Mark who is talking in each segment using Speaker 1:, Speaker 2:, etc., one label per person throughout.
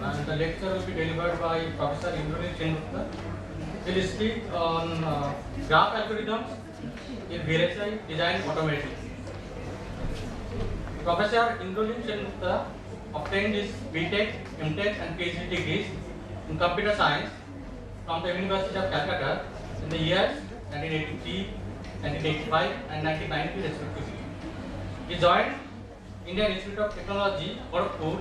Speaker 1: and the lecture will be delivered by Professor Indranil Sengupta. He will speak on graph algorithms in VLSI design automation. Professor Indranil Sengupta obtained his BTech, MTech and PhD degrees in computer science from the University of Calcutta in the years 1983, 1985 and 1990 respectively. He joined Indian Institute of Technology, Kharagpur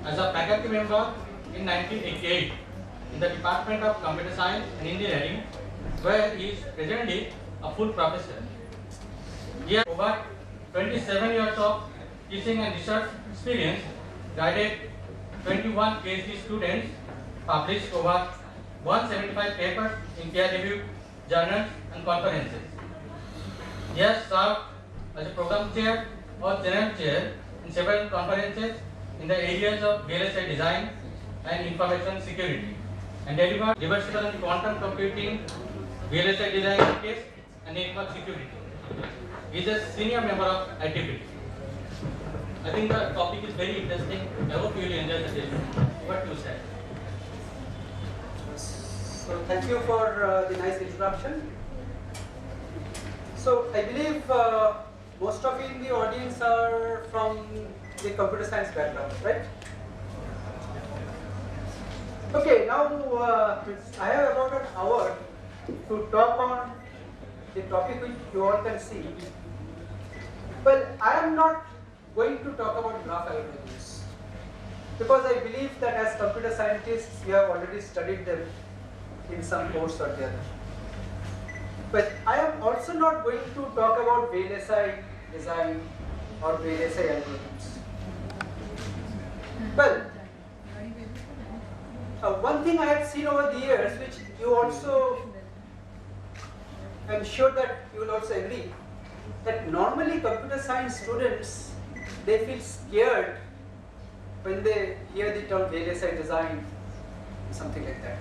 Speaker 1: as a faculty member in 1988 in the Department of Computer Science and Engineering, where he is presently a full professor. He has over 27 years of teaching and research experience, guided 21 PhD students, published over 175 papers in peer-reviewed journals and conferences. He has served as a program chair or general chair in several conferences in the areas of VLSI design and information security, and delivered diversity on quantum computing, VLSI design case, and network security. He is a senior member of ITP. I think the topic is very interesting. I hope you will enjoy the session. What you said.
Speaker 2: So thank you for the nice introduction. So I believe most of you in the audience are from the computer science background, right? Okay, now I have about an hour to talk on the topic which you all can see. Well, I am not going to talk about graph algorithms because I believe that as computer scientists we have already studied them in some course or the other. But I am also not going to talk about VLSI design or VLSI algorithms. Well, one thing I have seen over the years, which you also, I'm sure that you will also agree, that normally computer science students, they feel scared when they hear the term VLSI design, something like that.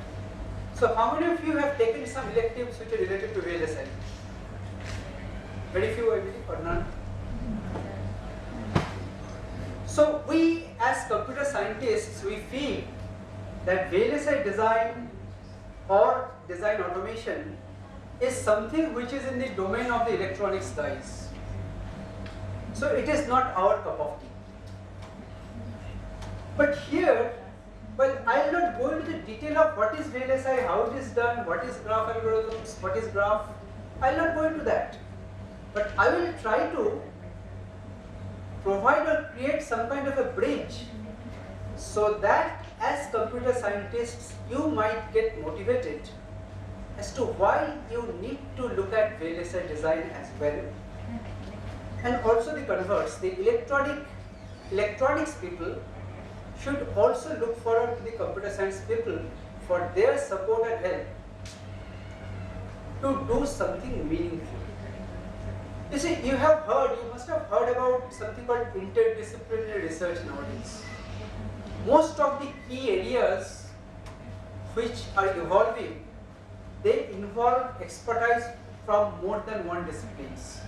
Speaker 2: So how many of you have taken some electives which are related to VLSI? Very few, I believe, or none? So we as computer scientists, we feel that VLSI design or design automation is something which is in the domain of the electronics guys. So it is not our cup of tea. But here, well, I will not go into the detail of what is VLSI, how it is done, what is graph algorithms, what is graph. I will not go into that. But I will try to provide or create some kind of a bridge so that as computer scientists you might get motivated as to why you need to look at VLSI design as well. And also the converse, the electronics people should also look forward to the computer science people for their support and help to do something meaningful. You see, you must have heard about something called interdisciplinary research nowadays. Most of the key areas which are evolving, they involve expertise from more than one disciplines.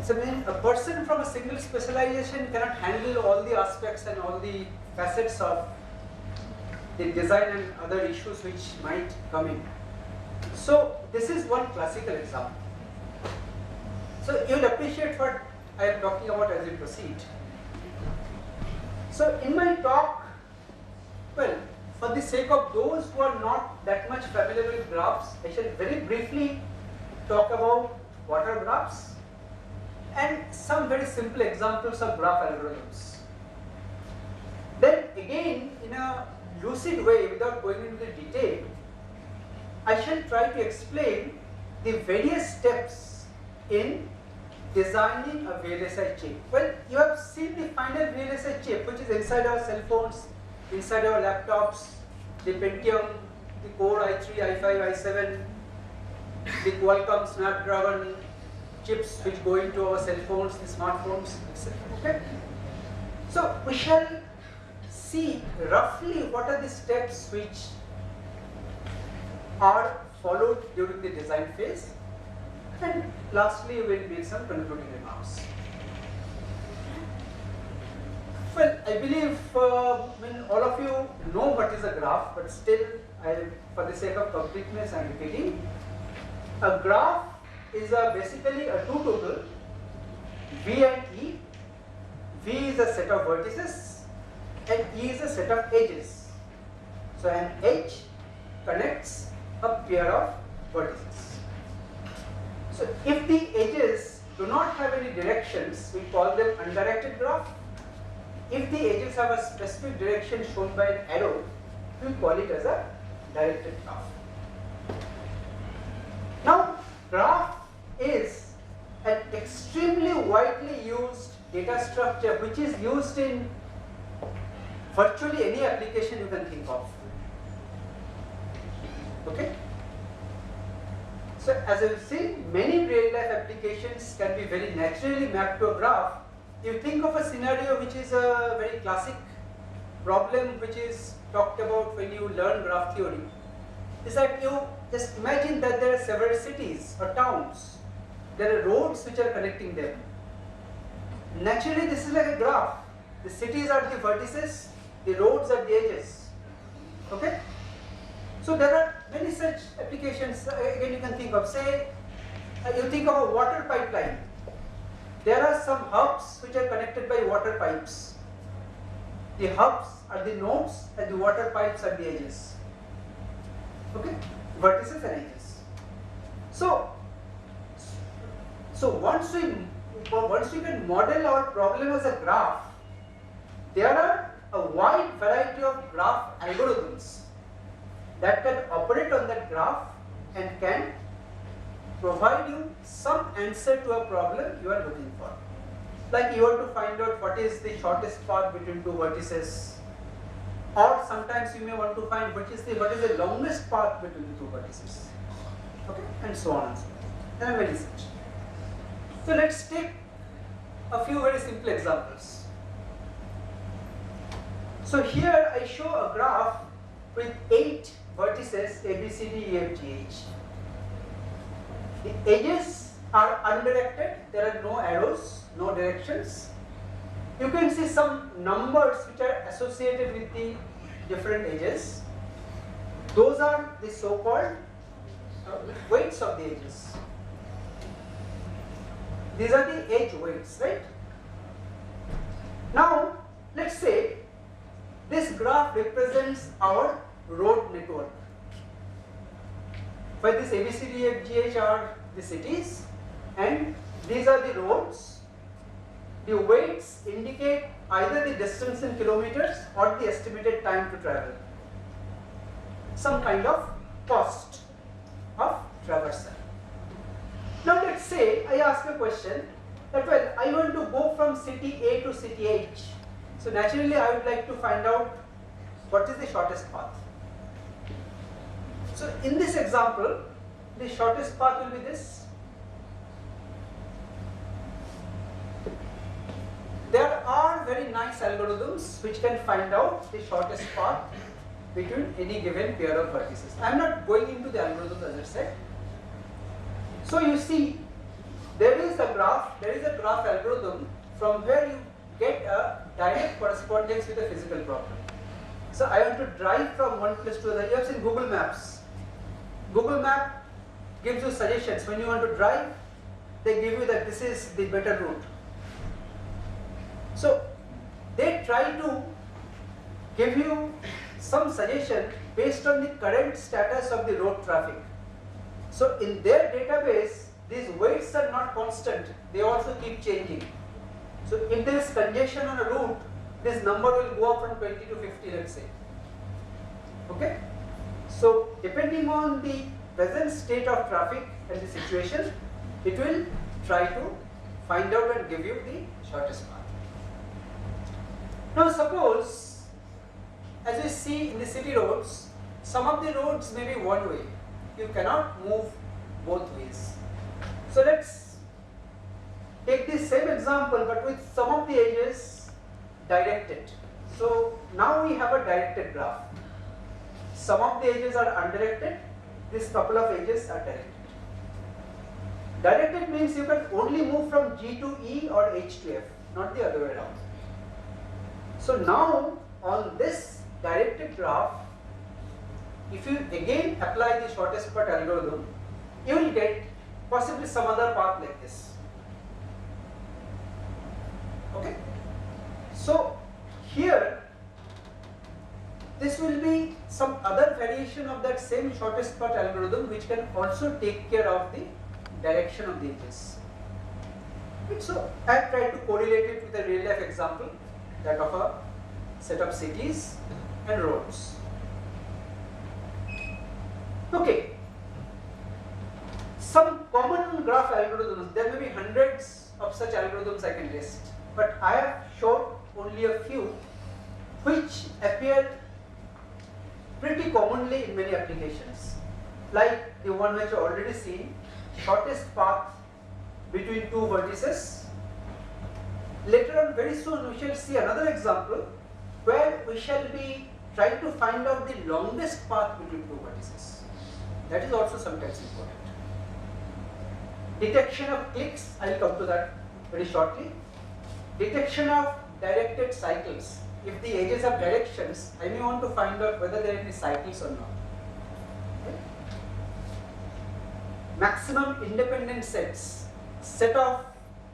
Speaker 2: So a person from a single specialization cannot handle all the aspects and all the facets of the design and other issues which might come in. So this is one classical example. So you will appreciate what I am talking about as we proceed. So in my talk, well, for the sake of those who are not that much familiar with graphs, I shall very briefly talk about what are graphs and some very simple examples of graph algorithms. Then again, in a lucid way, without going into the detail, I shall try to explain the various steps in designing a VLSI chip. Well, you have seen the final VLSI chip, which is inside our cell phones, inside our laptops, the Pentium, the Core i3, i5, i7, the Qualcomm Snapdragon chips which go into our cell phones, the smartphones, etc. Okay? So we shall see roughly what are the steps which are followed during the design phase, and lastly we will make some concluding remarks. Well, I believe all of you know what is a graph, but still, for the sake of completeness, I am repeating. A graph is basically a two tuple, V and E. V is a set of vertices and E is a set of edges. So an edge connects a pair of vertices. So if the edges do not have any directions, we call them undirected graph. If the edges have a specific direction shown by an arrow, we call it as a directed graph. Now, graph is an extremely widely used data structure which is used in virtually any application you can think of. Okay? So as you see, many real life applications can be very naturally mapped to a graph. You think of a scenario which is a very classic problem which is talked about when you learn graph theory, is that you just imagine that there are several cities or towns. There are roads which are connecting them. Naturally, this is like a graph. The cities are the vertices, the roads are the edges. Okay? So there are many such applications. Again, you can think of, say, you think of a water pipeline. There are some hubs which are connected by water pipes. The hubs are the nodes and the water pipes are the edges. Okay? Vertices and edges. So once we can model our problem as a graph, there are a wide variety of graph algorithms that can operate on that graph and can provide you some answer to a problem you are looking for. Like you want to find out what is the shortest path between two vertices, or sometimes you may want to find what is the longest path between the two vertices. Okay, and so on and so on. There are many such. So let's take a few very simple examples. So here I show a graph with 8 vertices A, B, C, D, E, F, G, H. The edges are undirected, there are no arrows, no directions. You can see some numbers which are associated with the different edges. Those are the so-called weights of the edges. These are the edge weights, right? Now, let's say this graph represents our road network. For this A, B, C, D, E, F, G, H are the cities and these are the roads. The weights indicate either the distance in kilometers or the estimated time to travel. Some kind of cost of traversal. Now let's say I ask a question that, well, I want to go from city A to city H. So naturally I would like to find out what is the shortest path. So in this example, the shortest path will be this. There are very nice algorithms which can find out the shortest path between any given pair of vertices. I am not going into the algorithm as I said. So you see, there is a graph algorithm from where you get a direct correspondence with a physical problem. So I want to drive from one place to another. You have seen Google Maps. Google Map gives you suggestions. When you want to drive, they give you that this is the better route. So they try to give you some suggestion based on the current status of the road traffic. So in their database, these weights are not constant, they also keep changing. So if there is congestion on a route, this number will go up from 20 to 50, let's say. Okay? So depending on the present state of traffic and the situation, it will try to find out and give you the shortest path. Now suppose, as we see in the city roads, some of the roads may be one way. You cannot move both ways. So let's take the same example but with some of the edges directed. So now we have a directed graph. Some of the edges are undirected, this couple of edges are directed. Directed means you can only move from G to E or H to F, not the other way around. So now on this directed graph, if you again apply the shortest path algorithm, you will get possibly some other path like this. Okay? So here this will be some other variation of that same shortest path algorithm which can also take care of the direction of the edges. Right, so I have tried to correlate it with a real life example, that of a set of cities and roads. Okay, some common graph algorithms, there may be hundreds of such algorithms I can list, but I have shown only a few which appear pretty commonly in many applications, like the one which you already seen, shortest path between two vertices. Later on, very soon, we shall see another example where we shall be trying to find out the longest path between two vertices. That is also sometimes important. Detection of clicks, I will come to that very shortly. Detection of directed cycles. If the edges have directions, I may want to find out whether there are any cycles or not. Okay? Maximum independent sets, set of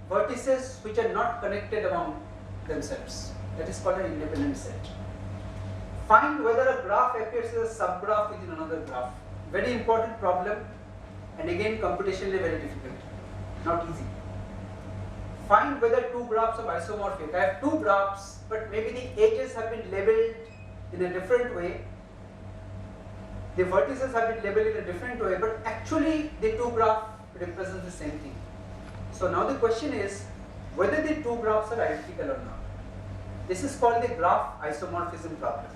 Speaker 2: vertices which are not connected among themselves. That is called an independent set. Find whether a graph appears as a subgraph within another graph. Very important problem, and again computationally very difficult, not easy. Find whether two graphs are isomorphic. I have two graphs, but maybe the edges have been labeled in a different way. The vertices have been labeled in a different way, but actually the two graphs represent the same thing. So now the question is whether the two graphs are identical or not. This is called the graph isomorphism problem.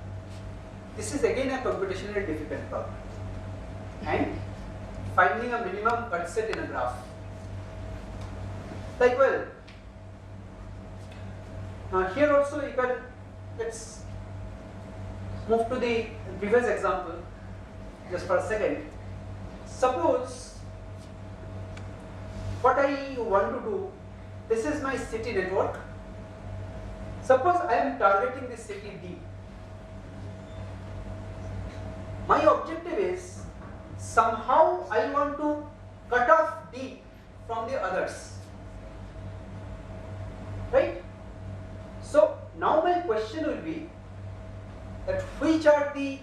Speaker 2: This is again a computationally difficult problem. And finding a minimum cut set in a graph. Like, well, here also you can, let's move to the previous example just for a second. Suppose what I want to do, this is my city network. Suppose I am targeting the city D. My objective is somehow I want to cut off D from the others. Right? So now my question will be that which are the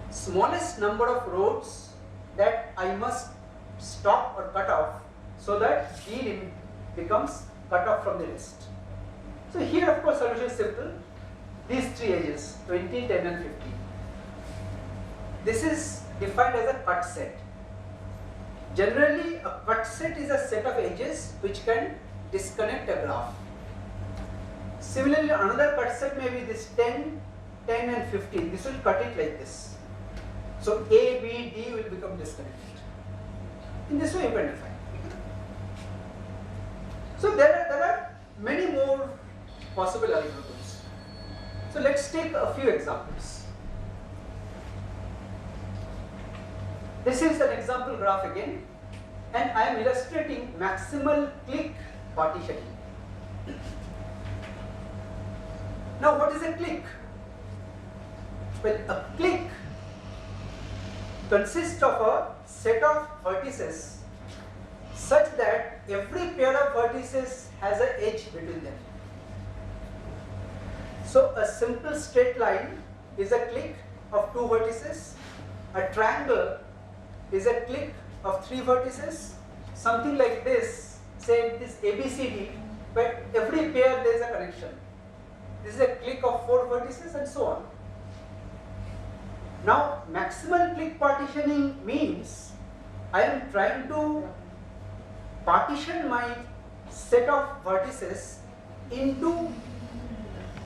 Speaker 2: smallest number of roads that I must stop or cut off so that D becomes cut off from the list. So here of course solution is simple. These three edges, 20, 10 and 15. This is defined as a cut set. Generally a cut set is a set of edges which can disconnect a graph. Similarly another cut set may be this 10, 10 and 15. This will cut it like this. So A, B, D will become disconnected. In this way you can define. So there are many more possible algorithms. So let's take a few examples. This is an example graph again, and I am illustrating maximal click partitioning. Now what is a click? Well, a click consists of a set of vertices such that every pair of vertices has an edge between them. So a simple straight line is a click of two vertices. A triangle is a click of three vertices. Something like this, say this ABCD, where every pair there is a connection. This is a click of four vertices and so on. Now maximal click partitioning means I am trying to partition my set of vertices into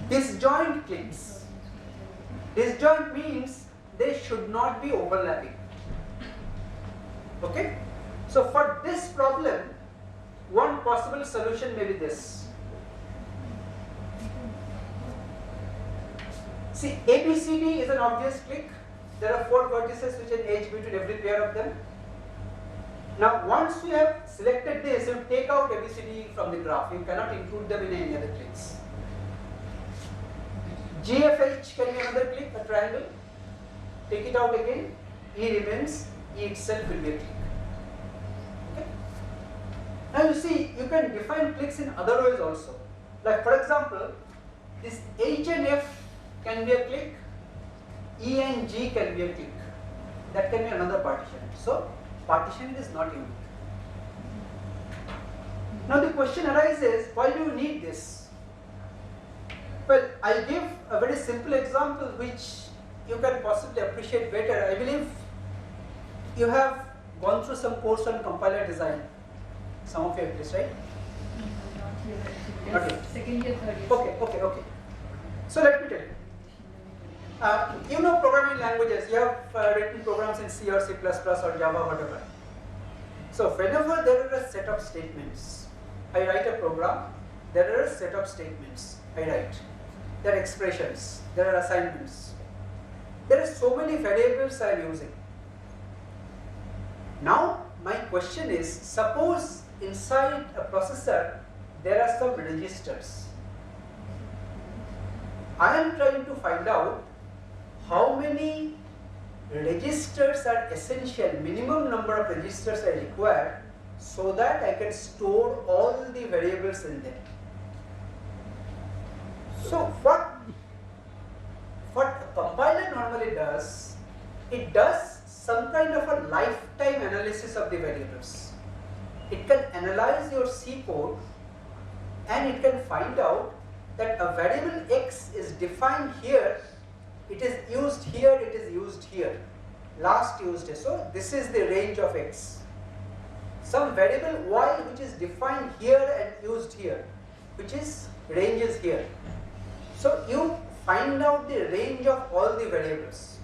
Speaker 2: disjoint clicks. Disjoint means they should not be overlapping. Okay? So for this problem, one possible solution may be this. See, ABCD is an obvious click. There are four vertices which are edge between every pair of them. Now once we have selected this, you take out ABCD from the graph. You cannot include them in any other clicks. GFH can be another click, a triangle. Take it out again, E remains, E itself will be a click. Okay? Now you see, you can define clicks in other ways also. Like for example, this H and F can be a click, E and G can be a click. That can be another partition. So, partitioning is not unique. Now the question arises, why do you need this? Well, I give a very simple example which you can possibly appreciate better. I believe you have gone through some course on compiler design. Some of you at least, right?
Speaker 3: Not
Speaker 2: Okay.
Speaker 3: Second year, third year.
Speaker 2: Okay. So let me tell you. You know programming languages, you have written programs in C or C++ or Java, whatever. So whenever there are a set of statements, I write a program, there are a set of statements I write. There are expressions, there are assignments. There are so many variables I am using. Now my question is, suppose inside a processor there are some registers. I am trying to find out how many registers are essential, minimum number of registers I require so that I can store all the variables in them. So what a compiler normally does, it does some kind of a lifetime analysis of the variables. It can analyze your C code and it can find out that a variable X is defined here, it is used here, it is used here, last used here. So this is the range of X. Some variable Y which is defined here and used here, which is range is here. So you find out the range of all the variables.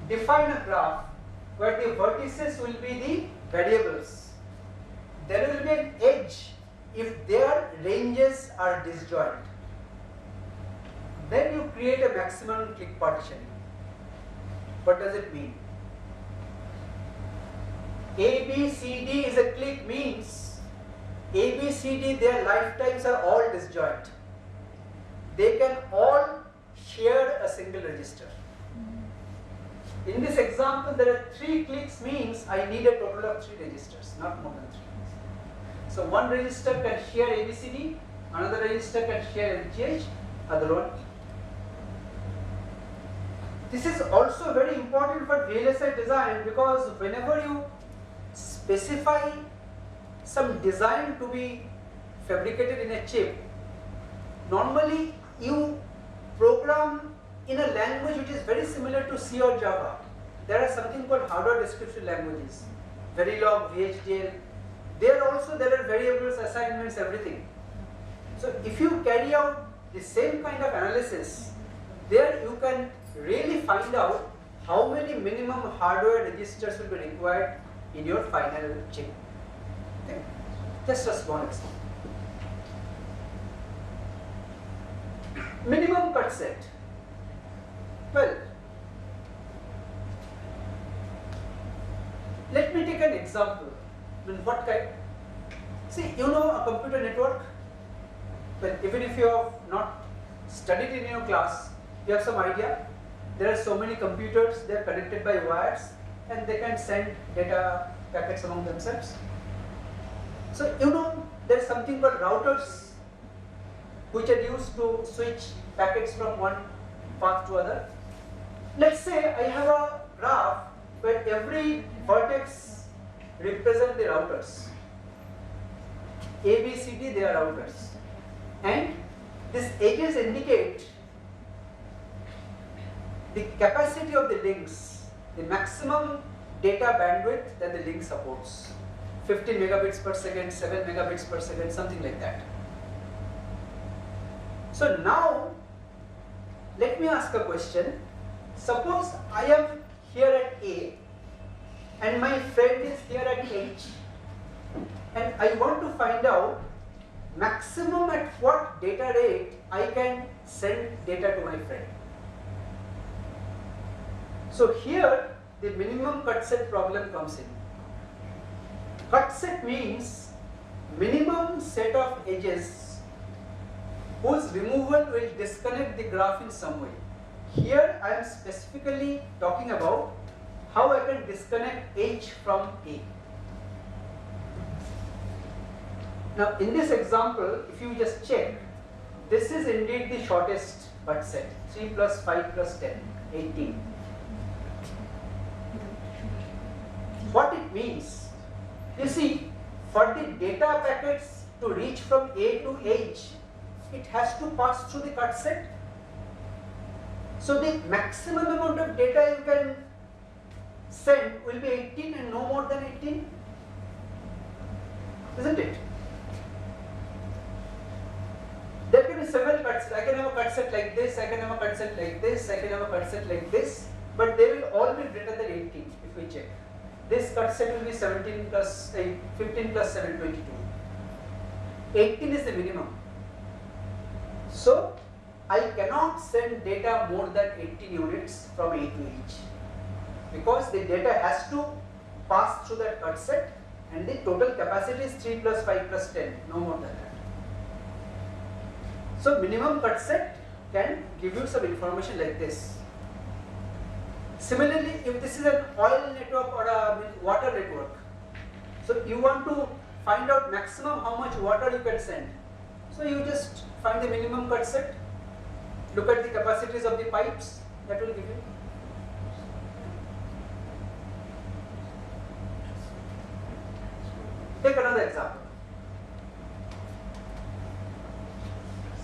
Speaker 2: Define a graph where the vertices will be the variables. There will be an edge if their ranges are disjoint. Then you create a maximum click partitioning. What does it mean? A, B, C, D is a click means A, B, C, D, their lifetimes are all disjoint. They can all share a single register. In this example, there are 3 clicks means I need a total of 3 registers, not more than 3. So one register can share ABCD, another register can share MGH, other one. This is also very important for VLSI design because whenever you specify some design to be fabricated in a chip, normally you program in a language which is very similar to C or Java. There are something called hardware description languages, Verilog, VHDL. There are variables, assignments, everything. So if you carry out the same kind of analysis, there you can really find out how many minimum hardware registers will be required in your final chip. Okay. Just a small example. Minimum cut set. Well, let me take an example. I mean, what kind? See, you know a computer network? Well, even if you have not studied in your class, you have some idea. There are so many computers, they are connected by wires and they can send data packets among themselves. So, you know, there is something called routers which are used to switch packets from one path to other. Let's say I have a graph where every vertex represents the routers. A, B, C, D, they are routers. And these edges indicate the capacity of the links, the maximum data bandwidth that the link supports. 50 megabits per second, 7 megabits per second, something like that. So now, let me ask a question. Suppose I am here at A and my friend is here at H and I want to find out maximum at what data rate I can send data to my friend. So here the minimum cut set problem comes in. Cut set means minimum set of edges whose removal will disconnect the graph in some way. Here I am specifically talking about how I can disconnect H from A. Now in this example, if you just check, this is indeed the shortest cut set, 3 plus 5 plus 10, 18. What it means, you see, for the data packets to reach from A to H, it has to pass through the cut set. So the maximum amount of data you can send will be 18 and no more than 18, isn't it? There can be several cuts. I can have a cut set like this, I can have a cut set like this, I can have a cut set like this, but they will all be greater than 18 if we check. This cut set will be 17 plus 8, 15 plus 7, 22. 18 is the minimum. So I cannot send data more than 18 units from A to H, because the data has to pass through that cut set and the total capacity is 3 plus 5 plus 10, no more than that. So minimum cut set can give you some information like this. Similarly, if this is an oil network or a water network, so you want to find out maximum how much water you can send. So you just find the minimum cut set, look at the capacities of the pipes, that will give you. Take another example.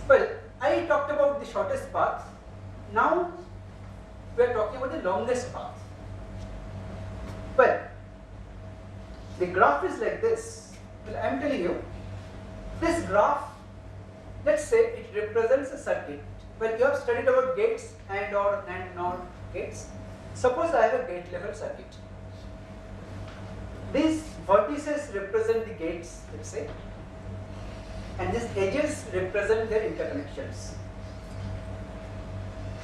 Speaker 2: Well, I talked about the shortest path. Now we are talking about the longest path. Well, the graph is like this. Well, I am telling you, this graph, let's say it represents a circuit. Well, you have studied about gates and or and NOR gates. Suppose I have a gate level circuit. These vertices represent the gates, let's say, and these edges represent their interconnections.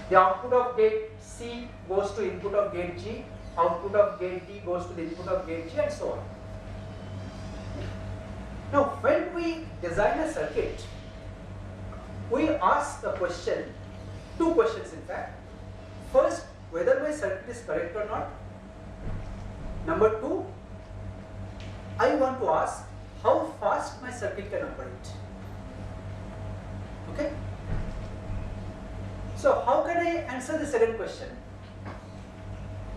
Speaker 2: The output of gate C goes to input of gate G, output of gate D goes to the input of gate G, and so on. Now, when we design a circuit, we ask a question, two questions in fact. First, whether my circuit is correct or not. Number two, I want to ask how fast my circuit can operate. Okay? So how can I answer the second question?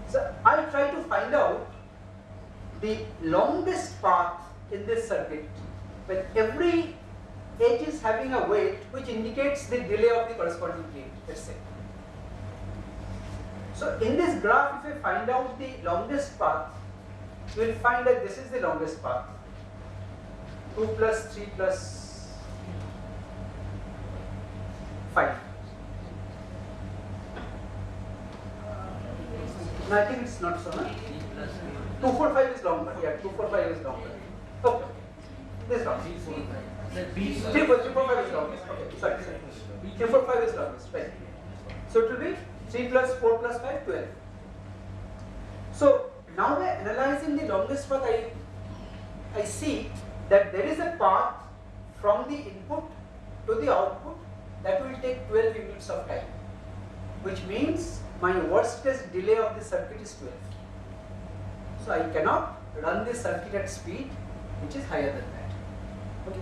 Speaker 2: So I try to find out the longest path in this circuit when every edge is having a weight which indicates the delay of the corresponding gate, let's say. So in this graph, if I find out the longest path, we will find that this is the longest path. 2 plus 3 plus 5. No, I think it's not so much. 2, 4, 5 is longer. Yeah, 2, 4, 5 is longer. Okay. This is longer. 3, 4, 5 is longest. Okay, sorry. 3, 4, 5 is longest. Right. So it will be 3 plus 4 plus 5, 12. So now by analyzing the longest path, I see that there is a path from the input to the output that will take 12 units of time, which means my worst case delay of the circuit is 12. So I cannot run the circuit at speed which is higher than that. Okay.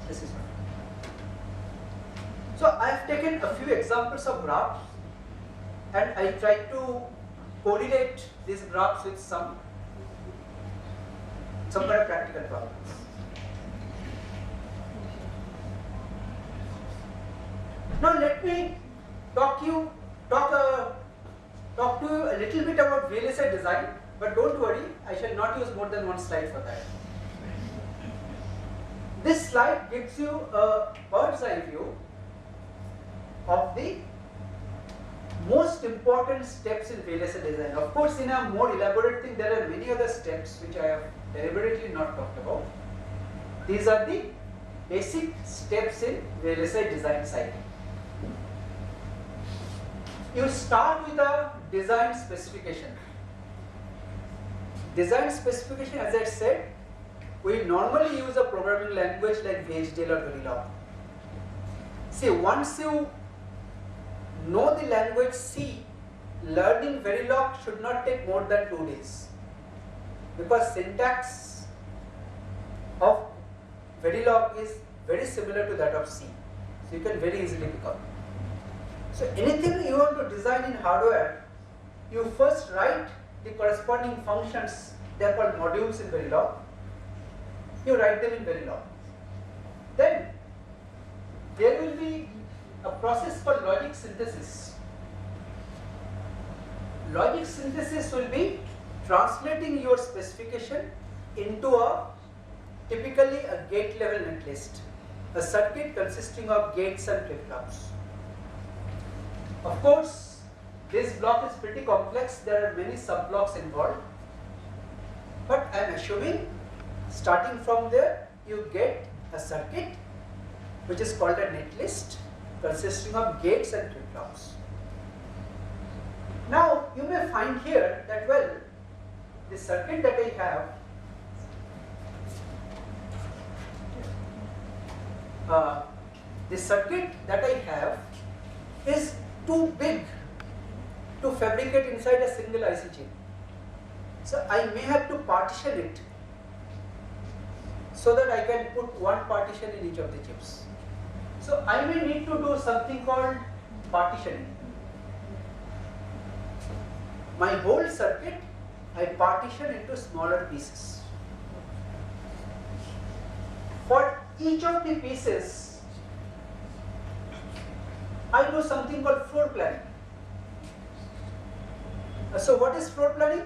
Speaker 2: This is one. So I have taken a few examples of graphs and I try to correlate these graphs with some kind of practical problems. Now let me talk to you a little bit about VLSI design, but don't worry, I shall not use more than one slide for that. This slide gives you a bird's eye view of the most important steps in VLSI design. Of course, in a more elaborate thing, there are many other steps which I have deliberately not talked about. These are the basic steps in VLSI design cycle. You start with a design specification. Design specification, as I said, we normally use a programming language like VHDL or Verilog. See, once you know the language C, learning Verilog should not take more than 2 days, because syntax of Verilog is very similar to that of C, so you can very easily pick up. So anything you want to design in hardware, you first write the corresponding functions. They are called modules in Verilog. You write them in Verilog. Then there will be a process called logic synthesis. Logic synthesis will be translating your specification into a typically a gate level netlist, a circuit consisting of gates and flip-flops. Of course, this block is pretty complex. There are many sub-blocks involved, but I am assuming starting from there you get a circuit which is called a netlist consisting of gates and flip-flops. Now you may find here that, well, the circuit that I have, is too big to fabricate inside a single IC chip. So I may have to partition it so that I can put one partition in each of the chips. So I may need to do something called partitioning. My whole circuit I partition into smaller pieces. For each of the pieces, I do something called floor planning. So what is floor planning?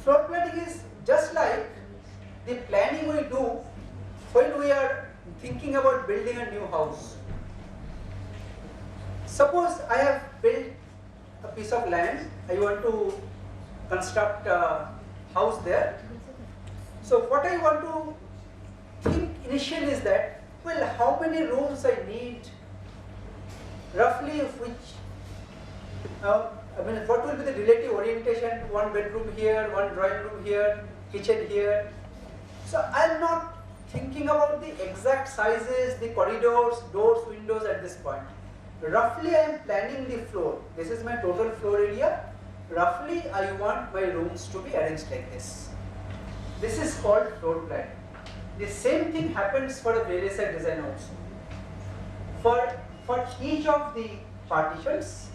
Speaker 2: Floor planning is just like the planning we do when we are thinking about building a new house. Suppose I have built a piece of land, I want to construct a house there. So what I want to think initially is that, well, how many rooms I need, roughly of which, what will be the relative orientation, one bedroom here, one drawing room here, kitchen here. So I am not thinking about the exact sizes, the corridors, doors, windows at this point. Roughly I am planning the floor. This is my total floor area. Roughly I want my rooms to be arranged like this. This is called floor plan. The same thing happens for a VLSI design also. For each of the partitions,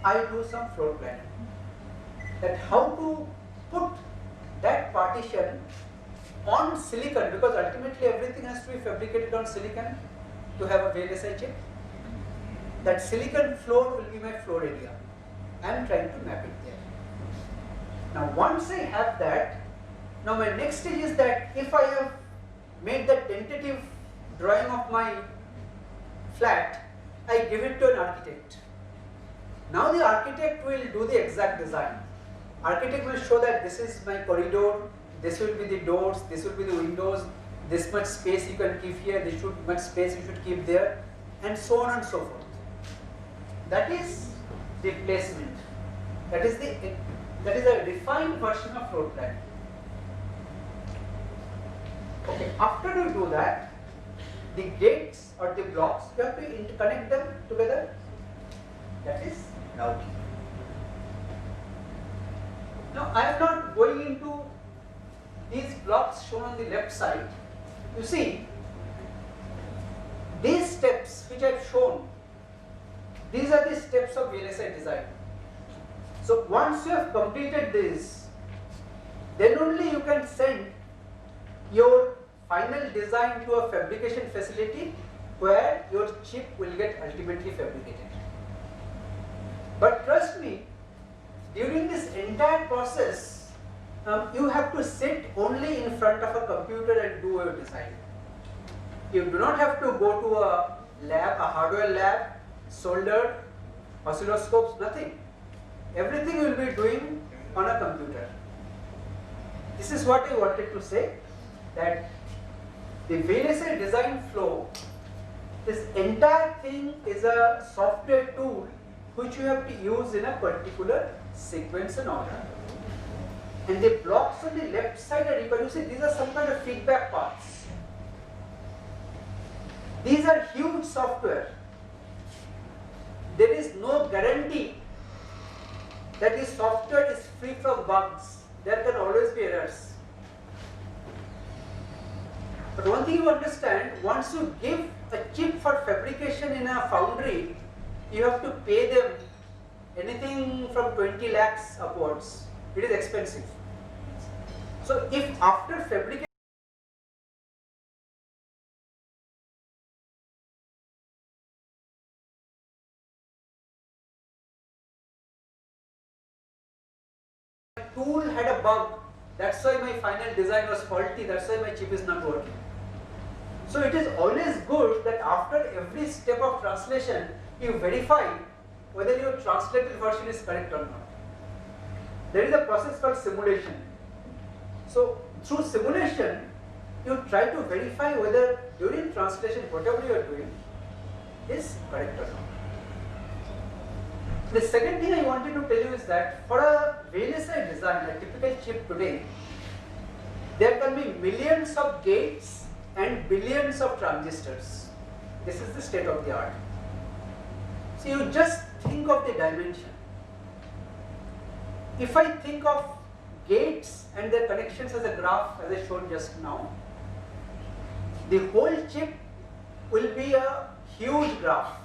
Speaker 2: I do some floor planning. That how to put that partition on silicon, because ultimately everything has to be fabricated on silicon to have a VLSI chip. That silicon floor will be my floor area. I am trying to map it there. Now once I have that, now my next stage is that if I have made the tentative drawing of my flat, I give it to an architect. Now the architect will do the exact design. Architect will show that this is my corridor, this will be the doors, this will be the windows, this much space you can keep here, this much space you should keep there, and so on and so forth. That is the placement. That is a refined version of floor plan. Okay, after you do that, the gates or the blocks, you have to interconnect them together. That is routing. Now I am not going into these blocks shown on the left side. You see, these steps which I have shown, these are the steps of VLSI design. So once you have completed this, then only you can send your final design to a fabrication facility where your chip will get ultimately fabricated. But trust me, during this entire process, you have to sit only in front of a computer and do your design. You do not have to go to a lab, a hardware lab, solder, oscilloscopes, nothing. Everything you will be doing on a computer. This is what I wanted to say, that the VLSI design flow, this entire thing is a software tool which you have to use in a particular sequence and order. And the blocks on the left side are, you see, these are some kind of feedback paths. These are huge software. There is no guarantee that the software is free from bugs. There can always be errors. But one thing you understand, once you give a chip for fabrication in a foundry, you have to pay them anything from 20 lakhs upwards. It is expensive. So if after fabrication tool had a bug, that's why my final design was faulty, that's why my chip is not working. So it is always good that after every step of translation, you verify whether your translated version is correct or not. There is a process called simulation. So through simulation, you try to verify whether during translation whatever you are doing is correct or not. The second thing I wanted to tell you is that for a VLSI design, a typical chip today, there can be millions of gates and billions of transistors. This is the state of the art. So you just think of the dimension. If I think of gates and their connections as a graph, as I showed just now, the whole chip will be a huge graph.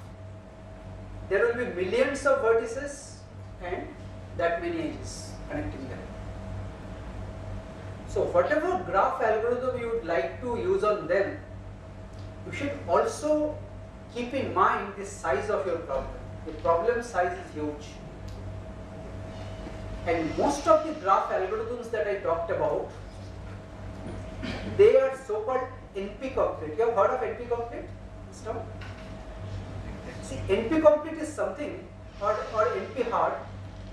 Speaker 2: There will be millions of vertices and that many edges connecting them. So whatever graph algorithm you would like to use on them, you should also keep in mind the size of your problem. The problem size is huge. And most of the graph algorithms that I talked about, they are so-called NP-complete. You have heard of NP-complete? No? See, NP-complete is something, or NP-hard,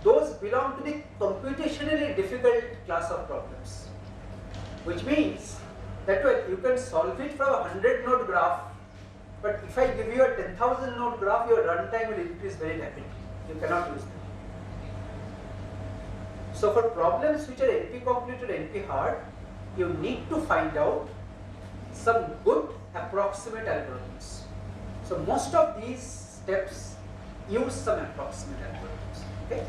Speaker 2: those belong to the computationally difficult class of problems. Which means that you can solve it from a 100-node graph, but if I give you a 10,000-node graph, your runtime will increase very rapidly. You cannot use them. So for problems which are NP-complete or NP-hard, you need to find out some good approximate algorithms. So most of these steps use some approximate algorithms. Okay?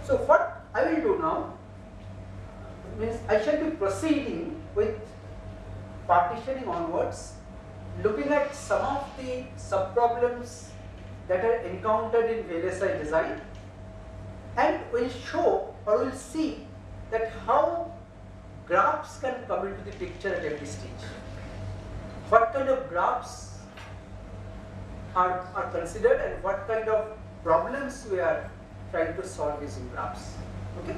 Speaker 2: So what I will do now means I shall be proceeding with partitioning onwards, looking at some of the sub-problems that are encountered in VLSI design, and will show or will see that how graphs can come into the picture at every stage. What kind of graphs are considered and what kind of problems we are trying to solve using graphs. Okay?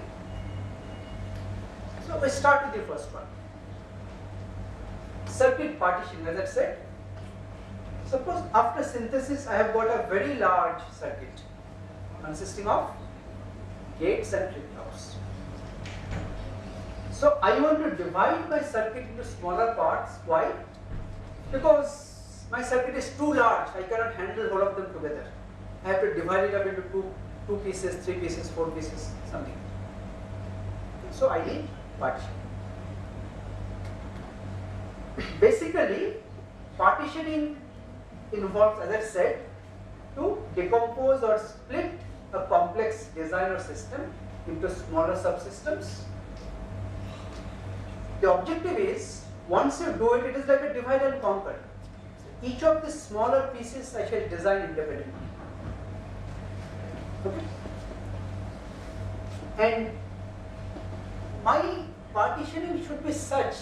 Speaker 2: So we start with the first one. Circuit partition, as I said. Suppose after synthesis I have got a very large circuit consisting of gates and flip-flops. So I want to divide my circuit into smaller parts. Why? Because my circuit is too large, I cannot handle all of them together. I have to divide it up into two pieces, 3 pieces, 4 pieces, something. So I need partition. Basically, partitioning involves, as I said, to decompose or split a complex design or system into smaller subsystems. The objective is, once you do it, it is like a divide and conquer. So each of the smaller pieces I shall design independently. Okay? And my partitioning should be such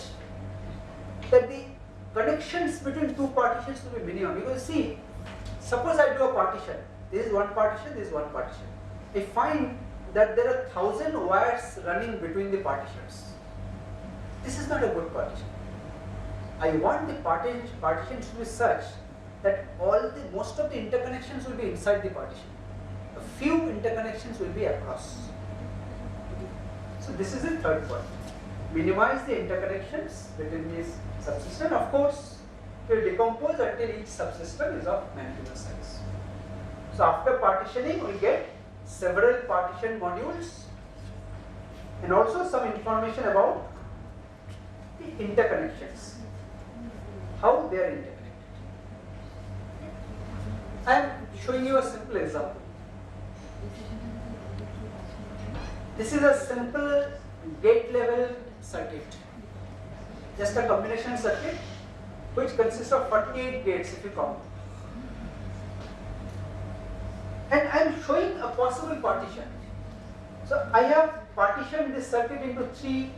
Speaker 2: that the connections between two partitions will be minimum. Because see, suppose I do a partition. This is one partition, this is one partition. I find that there are 1,000 wires running between the partitions. This is not a good partition. I want the partitions to be such that most of the interconnections will be inside the partition. A few interconnections will be across. So this is the third point. Minimize the interconnections between these subsystems. Of course, it will decompose until each subsystem is of manageable size. So after partitioning, we get several partition modules and also some information about the interconnections, how they are interconnected. I am showing you a simple example. This is a simple gate level circuit, just a combination circuit which consists of 48 gates if you count. And I am showing a possible partition. So I have partitioned this circuit into 3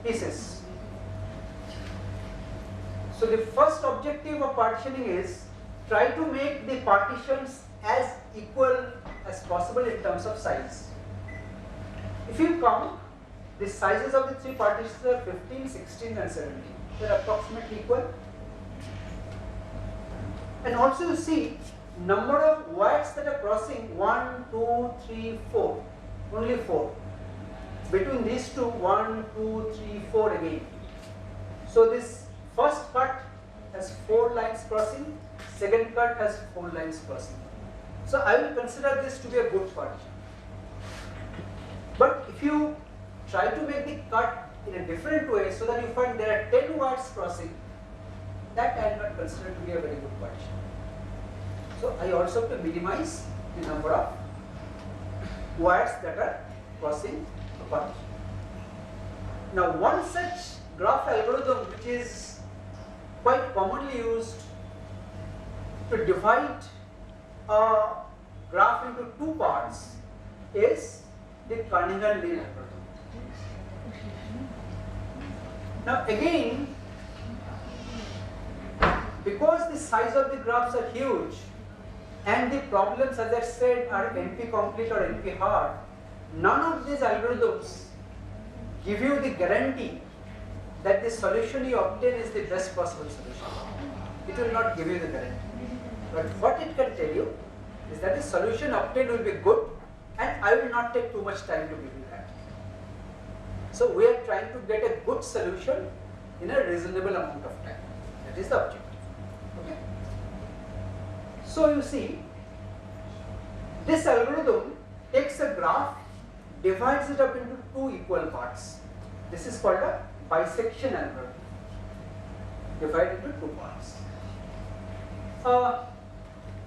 Speaker 2: pieces. So the first objective of partitioning is try to make the partitions as equal as possible in terms of size. If you count, the sizes of the 3 partitions are 15, 16 and 17. They are approximately equal. And also you see number of wires that are crossing 1, 2, 3, 4. Only 4. Between these two, 1, 2, 3, 4 again. So this first cut has 4 lines crossing, second cut has 4 lines crossing. So I will consider this to be a good partition. But if you try to make the cut in a different way so that you find there are 10 wires crossing, that I will not consider to be a very good partition. So I also have to minimize the number of wires that are crossing a partition. Now one such graph algorithm which is quite commonly used to divide a graph into 2 parts is the Kernighan-Lin algorithm. Now again, because the size of the graphs are huge and the problems, as I said, are NP complete or NP hard, none of these algorithms give you the guarantee that the solution you obtain is the best possible solution. It will not give you the guarantee. But what it can tell you is that the solution obtained will be good, and I will not take too much time to give you that. So we are trying to get a good solution in a reasonable amount of time. That is the objective. Okay? So you see, this algorithm takes a graph, divides it up into 2 equal parts. This is called a bisection algorithm. Divide into 2 parts.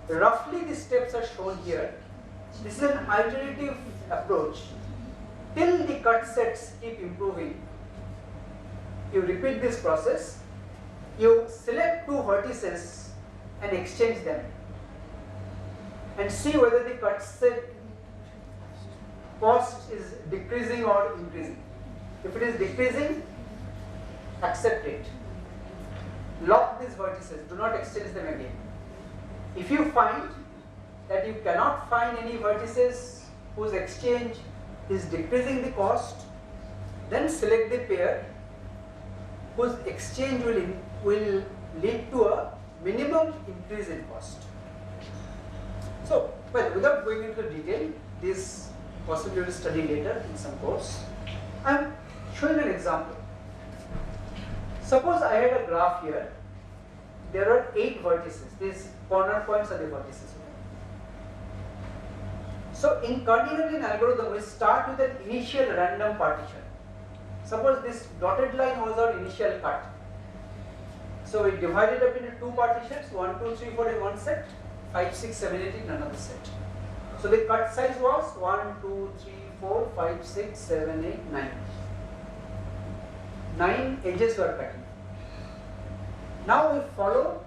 Speaker 2: Roughly the steps are shown here. This is an iterative approach. Till the cut sets keep improving, you repeat this process. You select 2 vertices and exchange them and see whether the cut set cost is decreasing or increasing. If it is decreasing, accept it. Lock these vertices, do not exchange them again. If you find that you cannot find any vertices whose exchange is decreasing the cost, then select the pair whose exchange will lead to a minimum increase in cost. So, well, without going into detail, this possibly you will study later in some course. I am showing an example. Suppose I had a graph here. There are 8 vertices. These corner points are the vertices. So in Kernighan-Lin algorithm, we start with an initial random partition. Suppose this dotted line was our initial cut. So we divide it up into 2 partitions, 1, 2, 3, 4 in one set, 5, 6, 7, 8 in another set. So the cut size was 1, 2, 3, 4, 5, 6, 7, 8, 9. 9 edges were cutting. Now we follow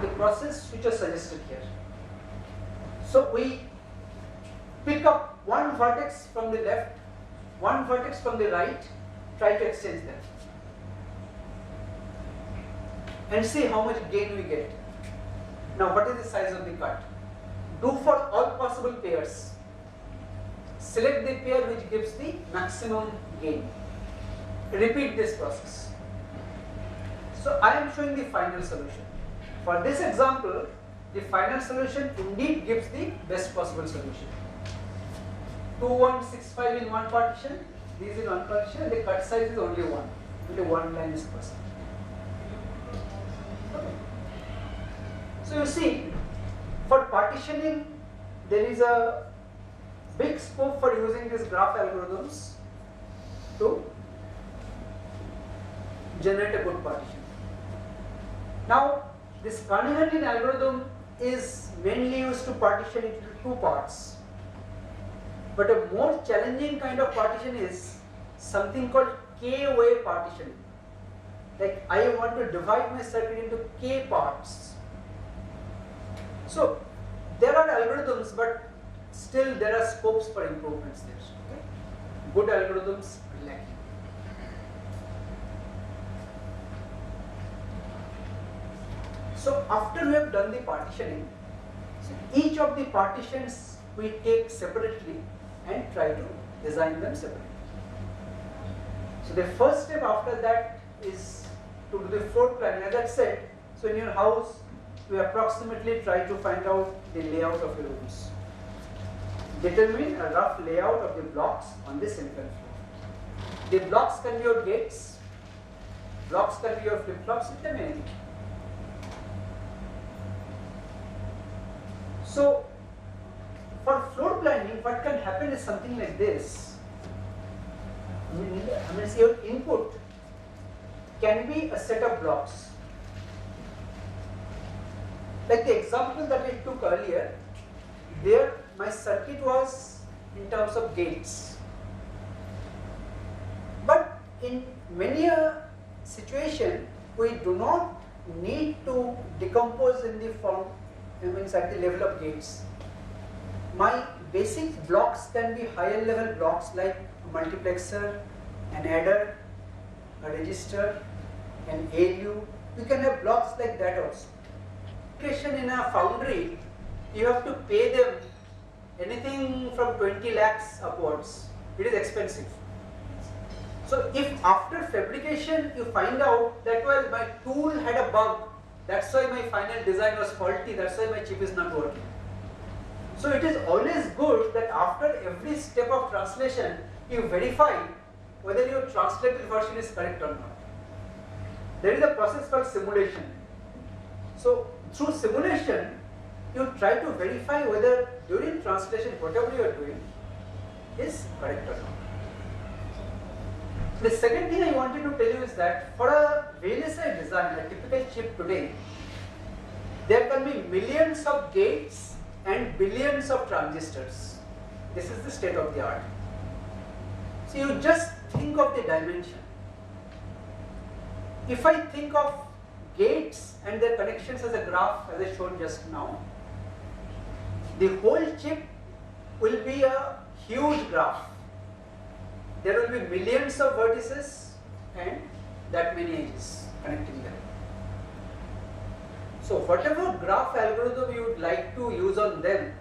Speaker 2: the process which was suggested here. So we pick up one vertex from the left, one vertex from the right, try to exchange them and see how much gain we get. Now what is the size of the cut? Do for all possible pairs. Select the pair which gives the maximum gain. Repeat this process. So I am showing the final solution. For this example, the final solution indeed gives the best possible solution. 2165 in one partition, these in one partition, and the cut size is only 1. Only 1 line is crossing. Okay. So you see, for partitioning, there is a big scope for using these graph algorithms to generate a good partition. Now, this Kernighan-Lin algorithm is mainly used to partition it into two parts. But a more challenging kind of partition is something called K-way partitioning. Like I want to divide my circuit into K parts. So there are algorithms, but still there are scopes for improvements there. Okay? Good algorithms are lacking. So after we have done the partitioning, so each of the partitions we take separately and try to design them separately. So the first step after that is to do the floor plan. As I said, so in your house, we approximately try to find out the layout of your rooms. Determine a rough layout of the blocks on the central floor. The blocks can be your gates, blocks can be your flip-flops, it can be anything. So for floor planning, what can happen is something like this. Your input can be a set of blocks. Like the example that I took earlier, there my circuit was in terms of gates. But in many a situation, we do not need to decompose in the form, at the level of gates. My basic blocks can be higher level blocks like a multiplexer, an adder, a register, an ALU. We can have blocks like that also. In a foundry, you have to pay them anything from 20 lakhs upwards. It is expensive. So if after fabrication you find out that, well, my tool had a bug, that's why my final design was faulty, that's why my chip is not working. So it is always good that after every step of translation, you verify whether your translated version is correct or not. There is a process called simulation. So through simulation, you try to verify whether during translation whatever you are doing is correct or not. The second thing I wanted to tell you is that for a VLSI design, a typical chip today, there can be millions of gates and billions of transistors. This is the state of the art. So you just think of the dimension. If I think of gates and their connections as a graph, as I showed just now, the whole chip will be a huge graph. There will be millions of vertices and that many edges connecting them. So whatever graph algorithm you would like to use on them,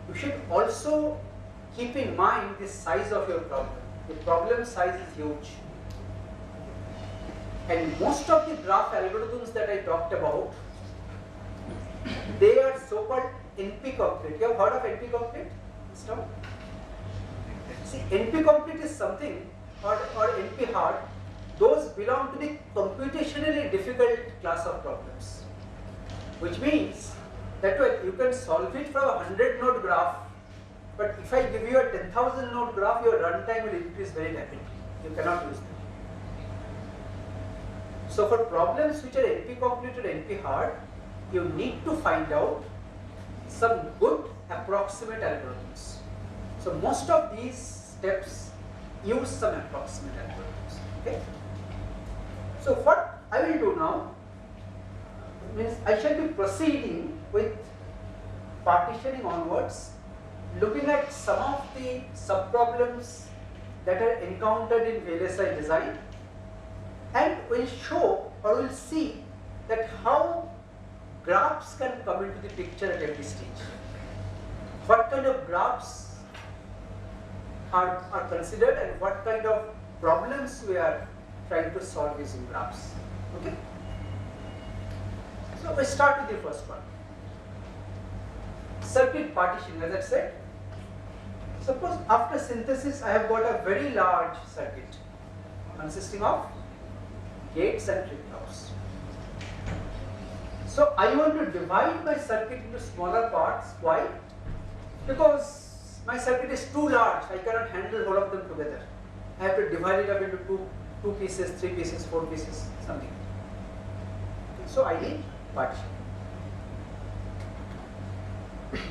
Speaker 2: you should also keep in mind the size of your problem. The problem size is huge. And most of the graph algorithms that I talked about, they are so-called NP-complete. You have heard of NP-complete? See, NP-complete is something, or NP-hard, those belong to the computationally difficult class of problems. Which means that well, you can solve it from a 100-node graph, but if I give you a 10,000-node graph, your runtime will increase very rapidly. You cannot use them. So for problems which are NP-complete or NP-hard, you need to find out some good approximate algorithms. So most of these steps use some approximate algorithms. Okay? So what I will do now means I shall be proceeding with partitioning onwards, looking at some of the sub-problems that are encountered in VLSI design, and will show or will see that how graphs can come into the picture at every stage. What kind of graphs are considered and what kind of problems we are trying to solve using graphs. Okay? So we start with the first one. Circuit partition, as I said. Suppose after synthesis I have got a very large circuit consisting of gates and flip-flops. So I want to divide my circuit into smaller parts. Why? Because my circuit is too large, I cannot handle all of them together. I have to divide it up into two pieces, 3 pieces, 4 pieces, something. So I need partition.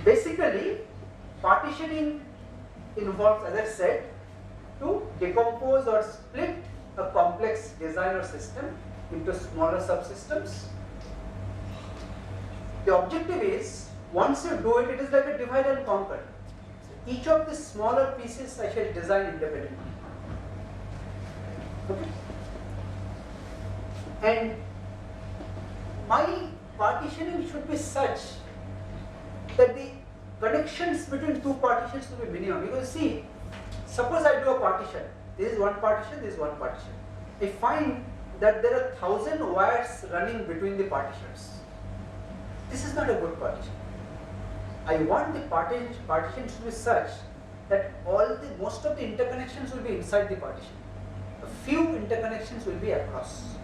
Speaker 2: Basically, partitioning involves, as I said, to decompose or split a complex design or system into smaller subsystems. The objective is, once you do it, it is like a divide and conquer. Each of the smaller pieces I shall design independently. Okay? And my partitioning should be such that the connections between two partitions will be minimum. Because see, suppose I do a partition. This is one partition, this is one partition. I find that there are 1,000 wires running between the partitions. This is not a good partition. I want the partition to be such that most of the interconnections will be inside the partition. A few interconnections will be across.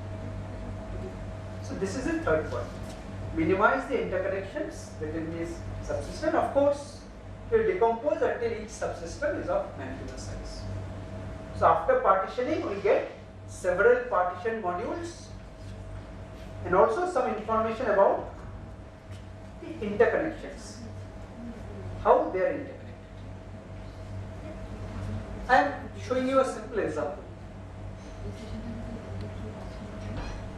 Speaker 2: So this is the third point. Minimize the interconnections between these subsystems. Of course, it will decompose until each subsystem is of manageable size. So after partitioning, we get several partition modules and also some information about the interconnections, how they are interconnected. I am showing you a simple example.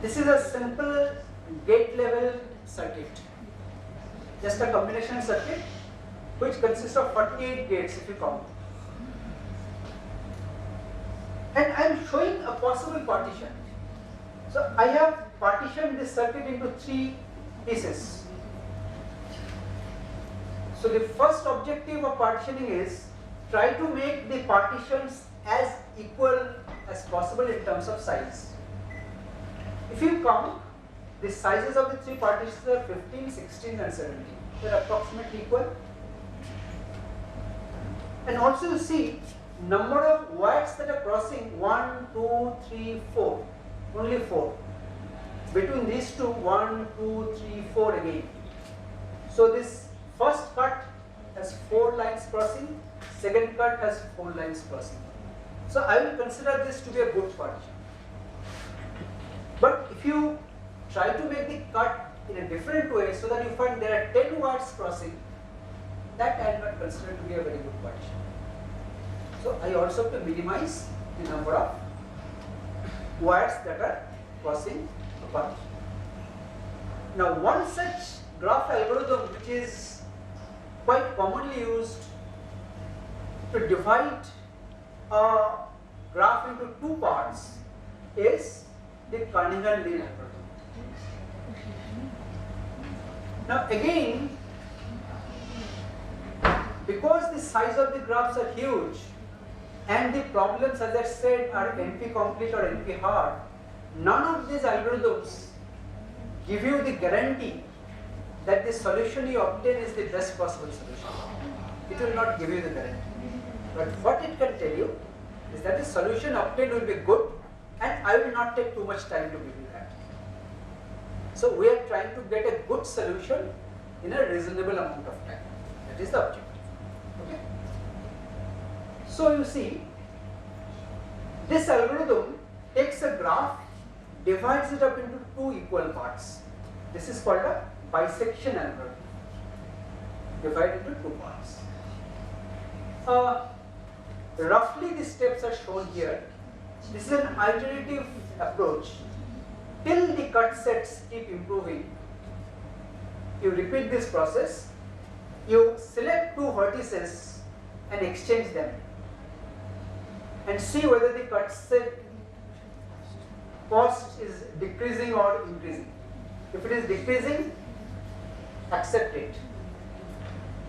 Speaker 2: This is a simple gate level circuit, just a combination circuit which consists of 48 gates if you count. And I am showing a possible partition. So I have partitioned this circuit into 3 pieces. So the first objective of partitioning is try to make the partitions as equal as possible in terms of size. If you count, the sizes of the 3 partitions are 15, 16 and 17. They are approximately equal. And also you see number of wires that are crossing 1, 2, 3, 4. Only 4. Between these two, 1, 2, 3, 4 again. So this first cut has 4 lines crossing, second cut has 4 lines crossing. So I will consider this to be a good partition. But if you try to make the cut in a different way so that you find there are 10 wires crossing, that I am not considered to be a very good partition. So I also have to minimize the number of wires that are crossing the partition. Now one such graph algorithm which is quite commonly used to divide a graph into 2 parts is the Kernighan-Lin algorithm. Now again, because the size of the graphs are huge and the problems, as I said, are NP complete or NP hard, none of these algorithms give you the guarantee that the solution you obtain is the best possible solution. It will not give you the guarantee. But what it can tell you is that the solution obtained will be good, and I will not take too much time to give you that. So we are trying to get a good solution in a reasonable amount of time. That is the objective. Okay. So you see, this algorithm takes a graph, divides it up into 2 equal parts. This is called a bisection algorithm. Divide into 2 parts. Roughly the steps are shown here. This is an iterative approach. Till the cut sets keep improving, you repeat this process. You select 2 vertices and exchange them and see whether the cut set cost is decreasing or increasing. If it is decreasing, accept it.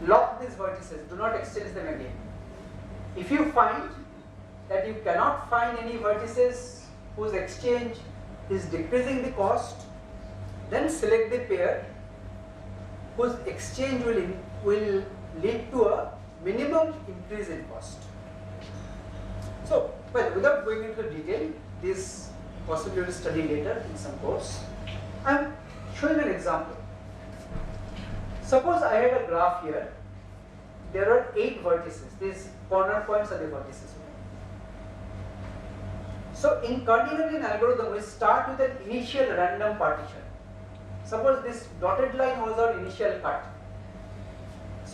Speaker 2: Lock these vertices, do not exchange them again. If you find that you cannot find any vertices whose exchange is decreasing the cost, then select the pair whose exchange will lead to a minimum increase in cost. So, well, without going into detail, this possibly you will study later in some course. I am showing an example. Suppose I had a graph here. There are 8 vertices. These corner points are the vertices. So in Kernighan-Lin algorithm, we start with an initial random partition. Suppose this dotted line was our initial cut.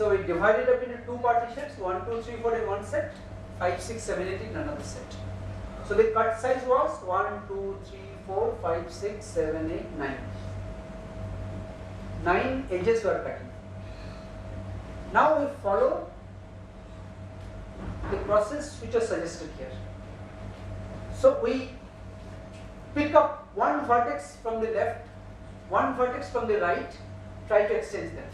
Speaker 2: So we divided up into two partitions, 1, 2, 3, 4 in one set, 5, 6, 7, 8 in another set. So the cut size was 1, 2, 3, 4, 5, 6, 7, 8, 9. 9 edges were cutting. Now we follow the process which was suggested here. So we pick up one vertex from the left, one vertex from the right, try to extend them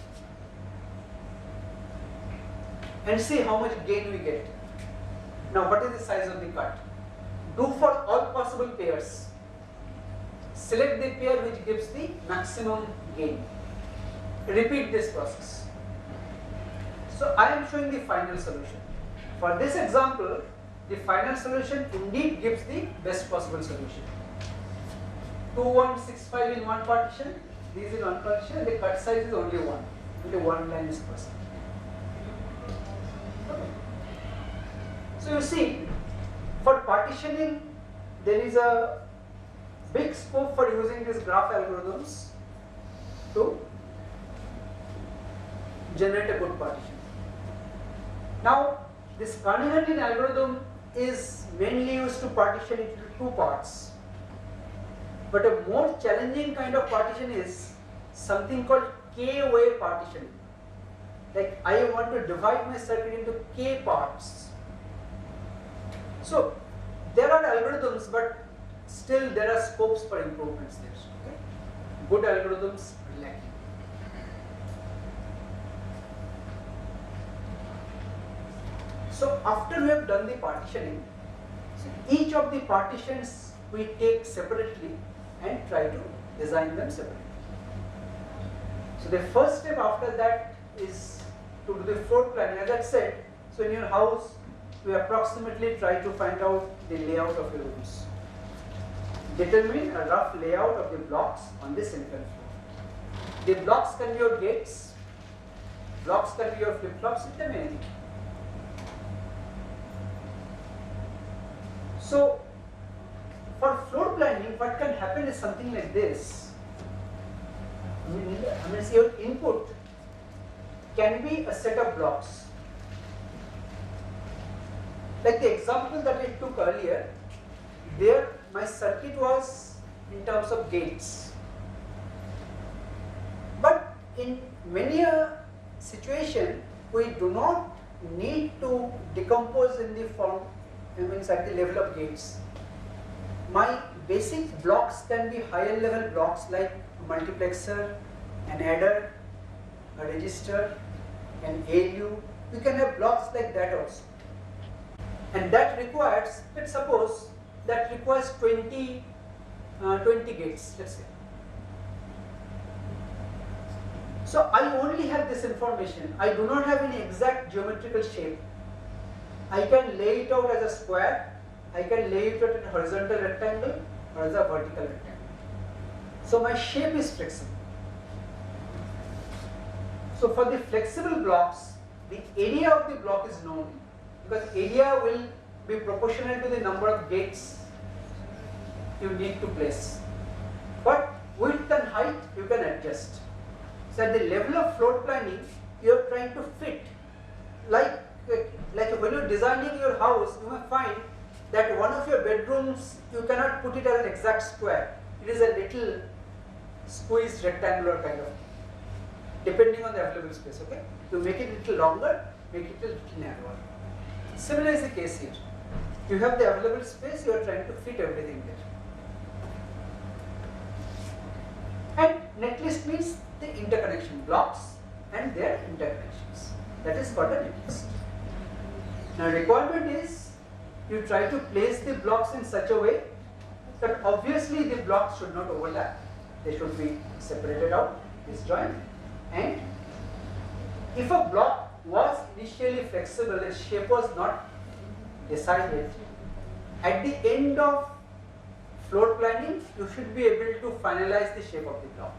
Speaker 2: and see how much gain we get. Now what is the size of the cut? Do for all possible pairs. Select the pair which gives the maximum gain. Repeat this process. So I am showing the final solution. For this example, the final solution indeed gives the best possible solution. 2165 in one partition, these in one partition, and the cut size is only 1. Only one line is present. So you see, for partitioning, there is a big scope for using these graph algorithms to generate a good partition. Now, this Kernighan-Lin algorithm is mainly used to partition it into two parts. But a more challenging kind of partition is something called K-way partitioning. Like I want to divide my circuit into K parts. So there are algorithms, but still there are scopes for improvements there. Okay? Good algorithms are lacking. So after we have done the partitioning, so each of the partitions we take separately and try to design them separately. So the first step after that is to do the floor planning. As I said, so in your house, we approximately try to find out the layout of your rooms. Determine a rough layout of the blocks on the central floor. The blocks can be your gates, blocks can be your flip-flops, it can be anything. So for floor planning, what can happen is something like this. Your input can be a set of blocks. Like the example that I took earlier, there my circuit was in terms of gates. But in many a situation, we do not need to decompose in the form, at the level of gates. My basic blocks can be higher level blocks like a multiplexer, an adder, a register, an ALU. You can have blocks like that also. And that requires, let's suppose, that requires 20 gates, let's say. So I only have this information. I do not have any exact geometrical shape. I can lay it out as a square, I can lay it out as a horizontal rectangle or as a vertical rectangle. So my shape is flexible. So for the flexible blocks, the area of the block is known, because area will be proportional to the number of gates you need to place. But width and height you can adjust. So at the level of floor planning, you are trying to fit, like when you're designing your house, you may find that one of your bedrooms, you cannot put it as an exact square. It is a little squeezed rectangular kind of, depending on the available space, okay? You make it a little longer, make it a little narrower. Similar is the case here. You have the available space, you are trying to fit everything there. And netlist means the interconnection blocks and their interconnections. That is called a netlist. Now requirement is, you try to place the blocks in such a way that obviously the blocks should not overlap. They should be separated out, disjoint. And if a block was initially flexible, its shape was not decided, at the end of floor planning, you should be able to finalize the shape of the block.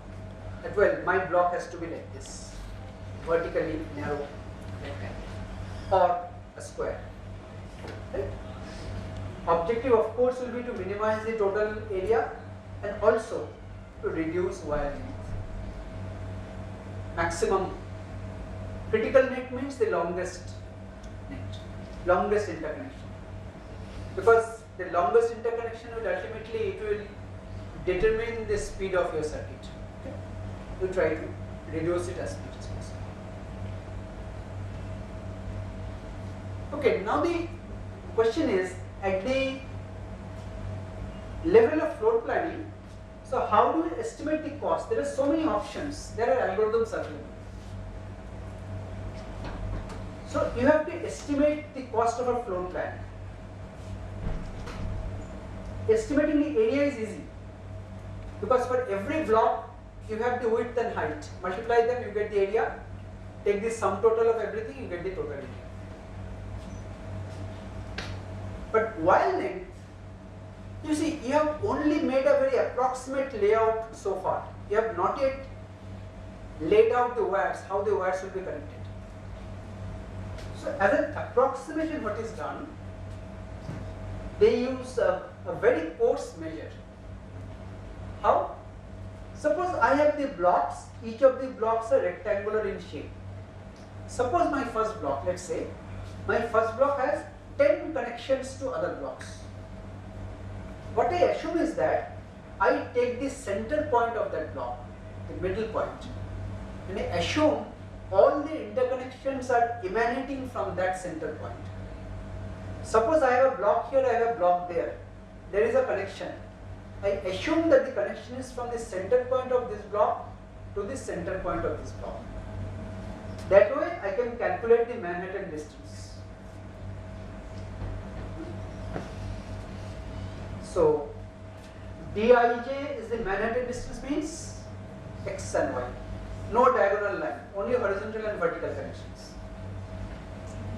Speaker 2: That well, my block has to be like this, vertically narrow rectangle or a square. Right? Objective of course will be to minimize the total area and also to reduce wire length. Maximum Critical net means the longest net, longest interconnection. Because the longest interconnection will ultimately it will determine the speed of your circuit. Okay? You try to reduce it as much as possible. Okay, now the question is at the level of floor planning. So how do we estimate the cost? There are so many options. There are algorithms available. So you have to estimate the cost of a floor plan. Estimating the area is easy because for every block you have the width and height. Multiply them, you get the area. Take the sum total of everything, you get the total area. But wire length, you see, you have only made a very approximate layout so far. You have not yet laid out the wires, how the wires will be connected. So as an approximation, what is done, they use a very coarse measure. How? Suppose I have the blocks, each of the blocks are rectangular in shape. Suppose my first block, let's say, my first block has 10 connections to other blocks. What I assume is that I take the center point of that block, the middle point, and I assume all the interconnections are emanating from that center point. Suppose I have a block here, I have a block there. There is a connection. I assume that the connection is from the center point of this block to the center point of this block. That way I can calculate the Manhattan distance. So Dij is the Manhattan distance means x and y. No diagonal line, only horizontal and vertical connections.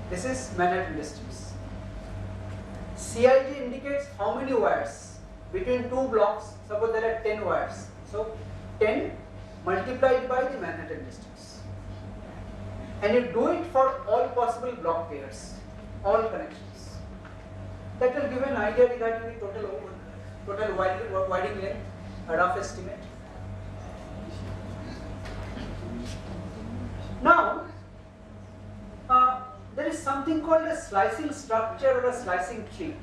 Speaker 2: This is Manhattan distance. Cij indicates how many wires between two blocks. Suppose there are 10 wires. So 10 multiplied by the Manhattan distance. And you do it for all possible block pairs, all connections. That will give an idea regarding the total wiring length, a rough estimate. Now, there is something called a slicing structure or a slicing tree.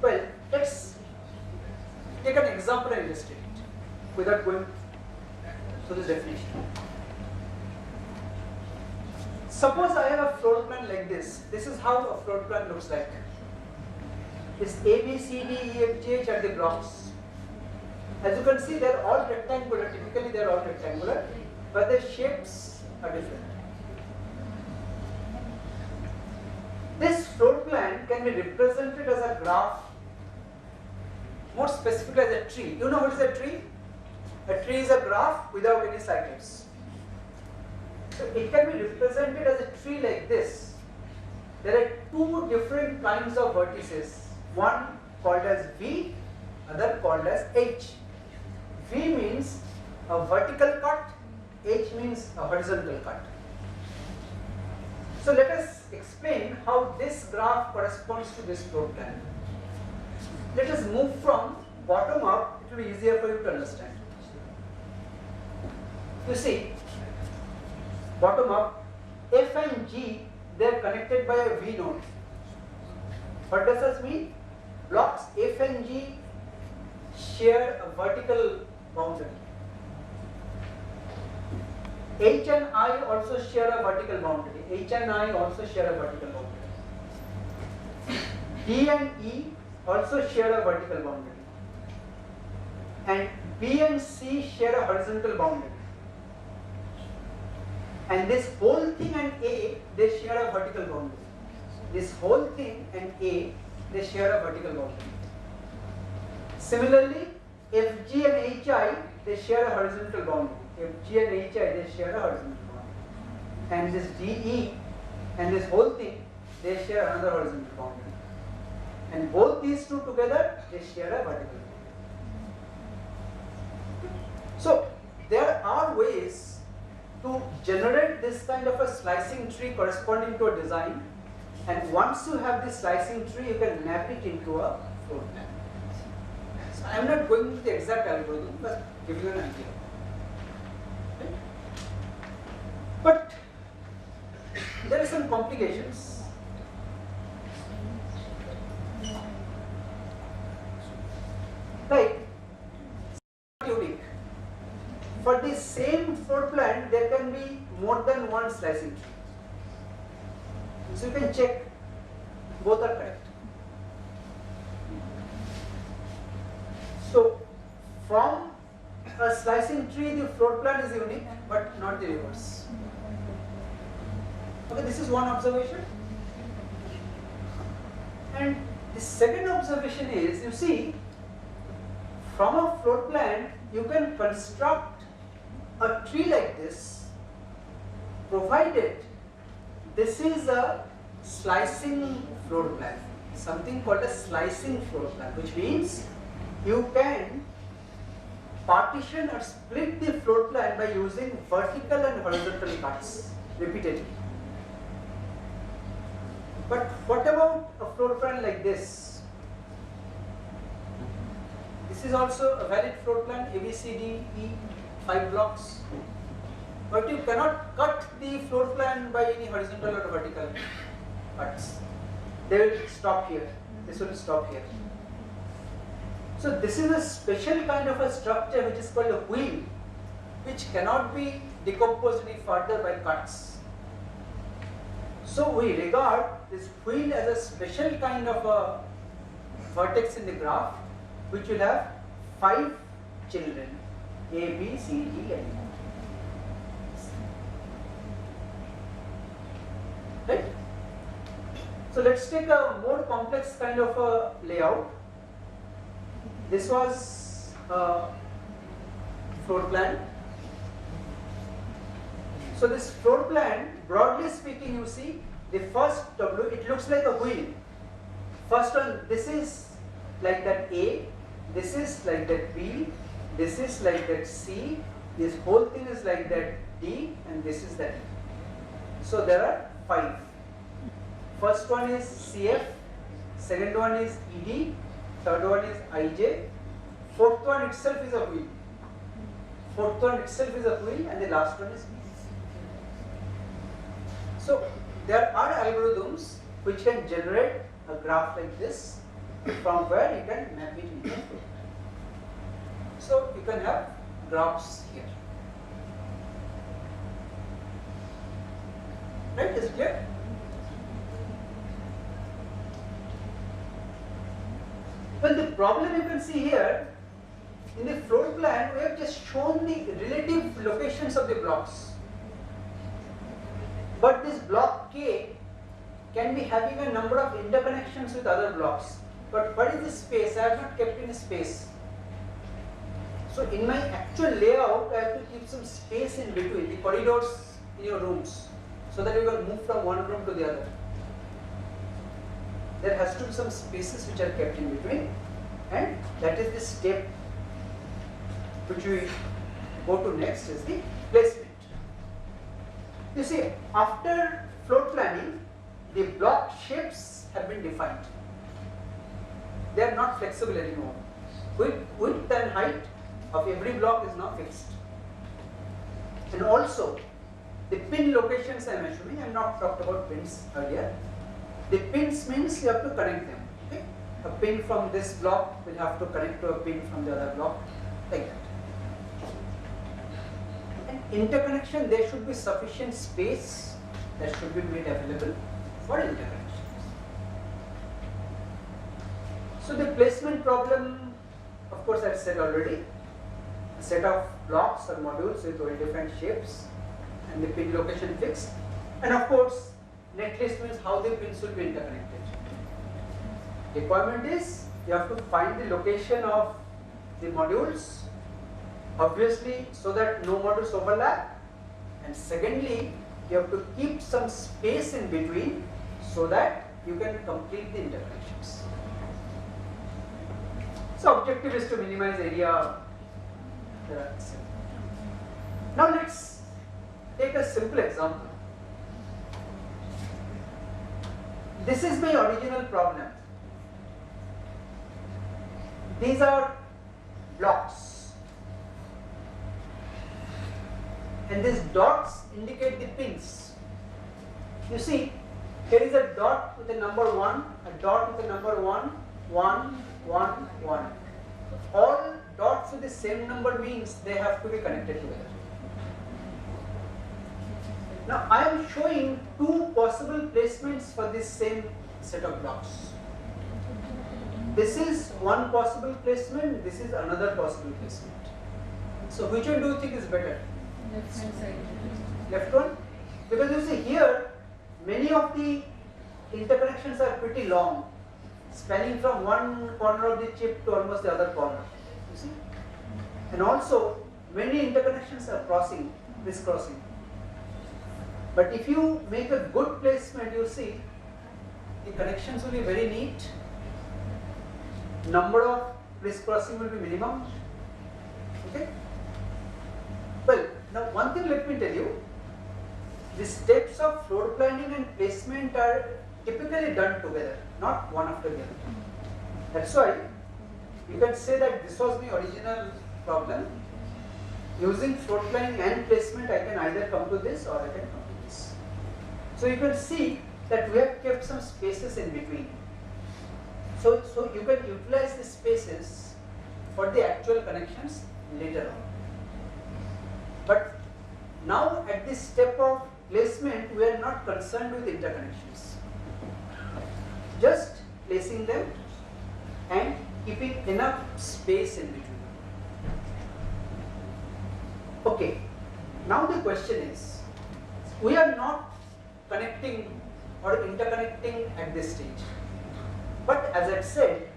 Speaker 2: Well, let's take an example and illustrate it without going to this definition. Suppose I have a floor plan like this. This is how a floor plan looks like. This A, B, C, D, E, F, G, H are the blocks. As you can see, they are all rectangular. Typically, they are all rectangular, but their shapes are different. This floor plan can be represented as a graph, more specifically as a tree. You know what is a tree? A tree is a graph without any sidelights. So it can be represented as a tree like this. There are two different kinds of vertices. One called as V, other called as H. V means a vertical cut, H means a horizontal cut. So let us explain how this graph corresponds to this floor plan. Let us move from bottom up, it will be easier for you to understand. You see, bottom up, F and G, they are connected by a V node. What does this mean? Blocks F and G share a vertical boundary. H and I also share a vertical boundary. H and I also share a vertical boundary. D and E also share a vertical boundary. And B and C share a horizontal boundary. And this whole thing and A, they share a vertical boundary. This whole thing and A, they share a vertical boundary. Similarly, FG and HI, they share a horizontal boundary. FG and HI, they share a horizontal boundary. And this DE and this whole thing, they share another horizontal boundary. And both these two together, they share a vertical boundary. So, there are ways to generate this kind of a slicing tree corresponding to a design, and once you have this slicing tree, you can map it into a floor plan. So I am not going into the exact algorithm, but giving you an idea. Okay? But some complications. Like, unique. For the same floor plan, there can be more than one slicing tree. So you can check both are correct. So from a slicing tree, the floor plan is unique, but not the reverse. Okay, this is one observation. And the second observation is, you see, from a floor plan, you can construct a tree like this, provided this is a slicing floor plan, something called a slicing floor plan, which means you can partition or split the floor plan by using vertical and horizontal cuts repeatedly. But what about a floor plan like this? This is also a valid floor plan, A, B, C, D, E, 5 blocks. But you cannot cut the floor plan by any horizontal or vertical cuts. They will stop here. This will stop here. So this is a special kind of a structure which is called a wheel, which cannot be decomposed any further by cuts. So we regard this wheel as a special kind of a vertex in the graph, which will have 5 children, A, B, C, D, and E. Right? So let's take a more complex kind of a layout. This was a floor plan. So this floor plan, broadly speaking, you see the first W, it looks like a wheel. First one, this is like that A, this is like that B, this is like that C, this whole thing is like that D, and this is that E. So there are 5. First one is CF, second one is ED, third one is IJ, fourth one itself is a wheel. Fourth one itself is a wheel, and the last one is B. So there are algorithms which can generate a graph like this, from where you can map it into a floor plan. So you can have graphs here. Right? Is it clear? Well, the problem you can see here, in the floor plan, we have just shown the relative locations of the blocks. But this block K can be having a number of interconnections with other blocks. But what is this space? I have not kept in space. So in my actual layout, I have to keep some space in between the corridors in your rooms, so that you can move from one room to the other. There has to be some spaces which are kept in between, and that is the step which we go to next, is the placement. You see, after floor planning, the block shapes have been defined. They are not flexible anymore. Width and height of every block is now fixed. And also, the pin locations I am assuming, I have not talked about pins earlier. The pins means you have to connect them. Okay? A pin from this block will have to connect to a pin from the other block, like that. And interconnection, there should be sufficient space that should be made available for interconnections. So the placement problem, of course, I have said already. A set of blocks or modules with very different shapes, and the pin location fixed. And of course, netlist means how the pins will be interconnected. Requirement is you have to find the location of the modules, obviously, so that no modules overlap. And secondly, you have to keep some space in between so that you can complete the interconnections. So objective is to minimize area. Now let's take a simple example. This is my original problem. These are blocks, and these dots indicate the pins. You see, here is a dot with a number 1, a dot with a number 1, 1, 1, 1. All dots with the same number means they have to be connected together. Now I am showing two possible placements for this same set of blocks. This is one possible placement, this is another possible placement. So which one do you think is better?
Speaker 3: Left hand side.
Speaker 2: Left one? Because you see here, many of the interconnections are pretty long, spanning from one corner of the chip to almost the other corner. You see? And also, many interconnections are crisscrossing. But if you make a good placement, you see, the connections will be very neat. Number of crisscrossing will be minimum. Okay? Well, now one thing let me tell you. The steps of floor planning and placement are typically done together, not one after the other. That's why you can say that this was my original problem. Using floor planning and placement, I can either come to this or I can come to this. So you can see that we have kept some spaces in between. So you can utilize the spaces for the actual connections later on. But now at this step of placement, we are not concerned with interconnections. Just placing them and keeping enough space in between. Okay, now the question is, we are not connecting or interconnecting at this stage. But as I said,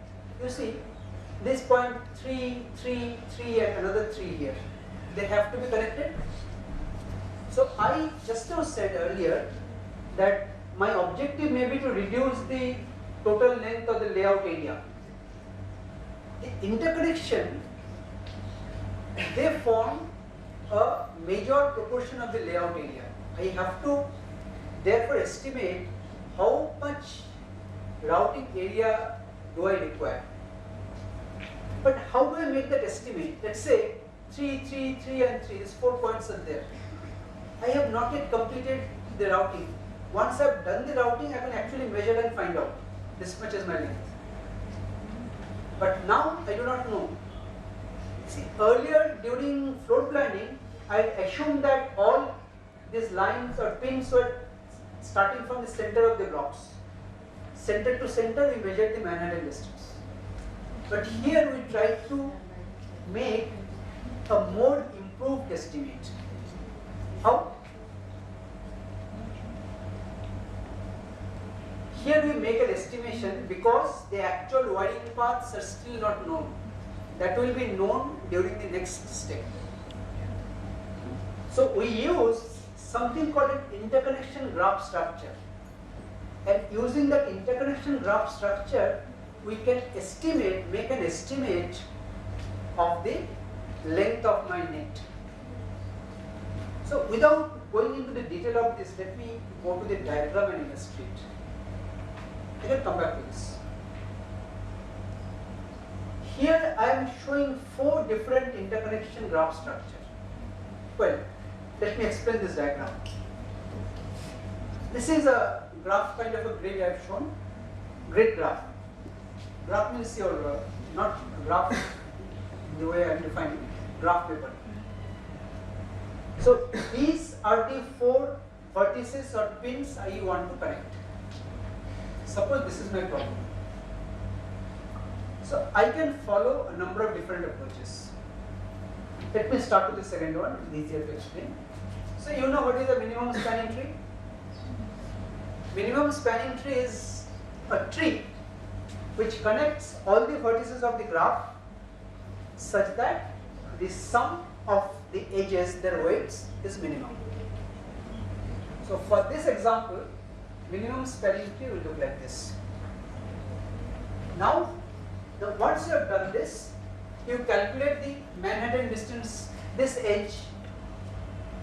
Speaker 2: you see, this point 3, 3, 3 and another 3 here, they have to be connected. So I just now said earlier that my objective may be to reduce the total length of the layout area. The interconnection, they form a major proportion of the layout area. I have to therefore estimate how much routing area do I require. But how do I make that estimate? Let's say 3, 3, 3 and 3, these 4 points are there. I have not yet completed the routing. Once I have done the routing, I can actually measure and find out this much is my length. But now I do not know. See, earlier during floor planning, I assumed that all these lines or pins were starting from the center of the blocks. Center to center, we measured the Manhattan distance. But here we try to make a more improved estimate. How? Here we make an estimation because the actual wiring paths are still not known. That will be known during the next step. So we use something called an interconnection graph structure. And using that interconnection graph structure, we can estimate, make an estimate of the length of my net. So without going into the detail of this, let me go to the diagram and illustrate. I can come back to this. Here I am showing 4 different interconnection graph structures. Well, let me explain this diagram. This is a graph, kind of a grid I have shown. Grid graph. Graph means your, not graph the way I am defining, graph paper. So these are the 4 vertices or pins I want to connect. Suppose this is my problem. So I can follow a number of different approaches. Let me start with the second one, it's easier to explain. So you know what is the minimum spanning tree? Minimum spanning tree is a tree which connects all the vertices of the graph such that the sum of the edges, their weights, is minimum. So for this example, minimum spanning tree will look like this. Now, once you have done this, you calculate the Manhattan distance, this edge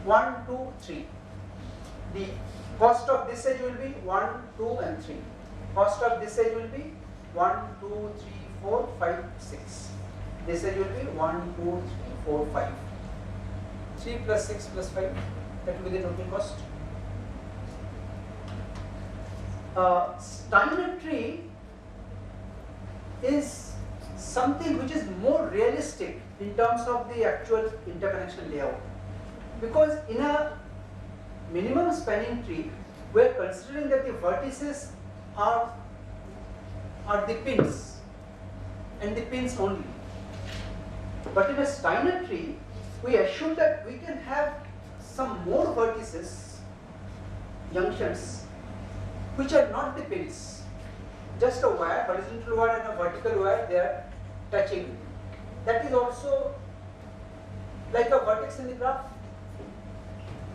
Speaker 2: 1, 2, 3. The cost of this edge will be 1, 2 and 3. Cost of this edge will be 1, 2, 3, 4, 5, 6. This edge will be 1, 2, 3, 4, 5. 3 plus 6 plus 5, that will be the total cost. Steiner tree is something which is more realistic in terms of the actual interconnection layout, because in a minimum spanning tree we are considering that the vertices are the pins and the pins only. But in a Steiner tree we assume that we can have some more vertices, junctions, which are not the pins. Just a wire, horizontal wire and a vertical wire, they are touching. That is also like a vertex in the graph.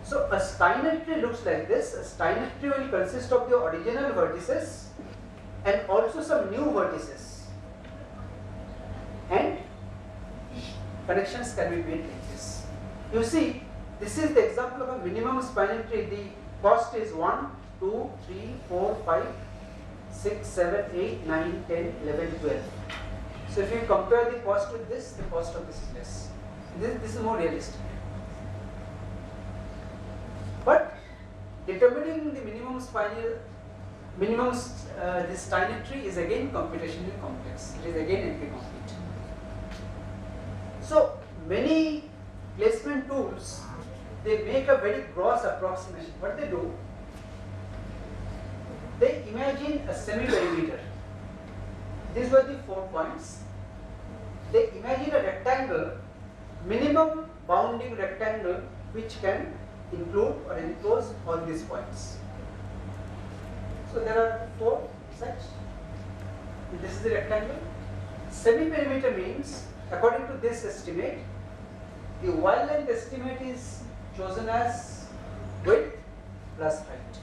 Speaker 2: So a Steiner tree looks like this. A Steiner tree will consist of the original vertices and also some new vertices. And connections can be made like this. You see, this is the example of a minimum spanning tree. The cost is 1, 2, 3, 4, 5, 6, 7, 8, 9, 10, 11, 12. So if you compare the cost with this, the cost of this is less. This is more realistic. But determining the minimum this Steiner tree is again computationally complex. It is again NP-complete. So many placement tools, they make a very gross approximation. What they do, they imagine a semi-perimeter. These were the 4 points. They imagine a rectangle, minimum bounding rectangle, which can include or enclose all these points. So there are 4 such. This is the rectangle. Semi-perimeter means, according to this estimate, the wall length estimate is chosen as width plus height.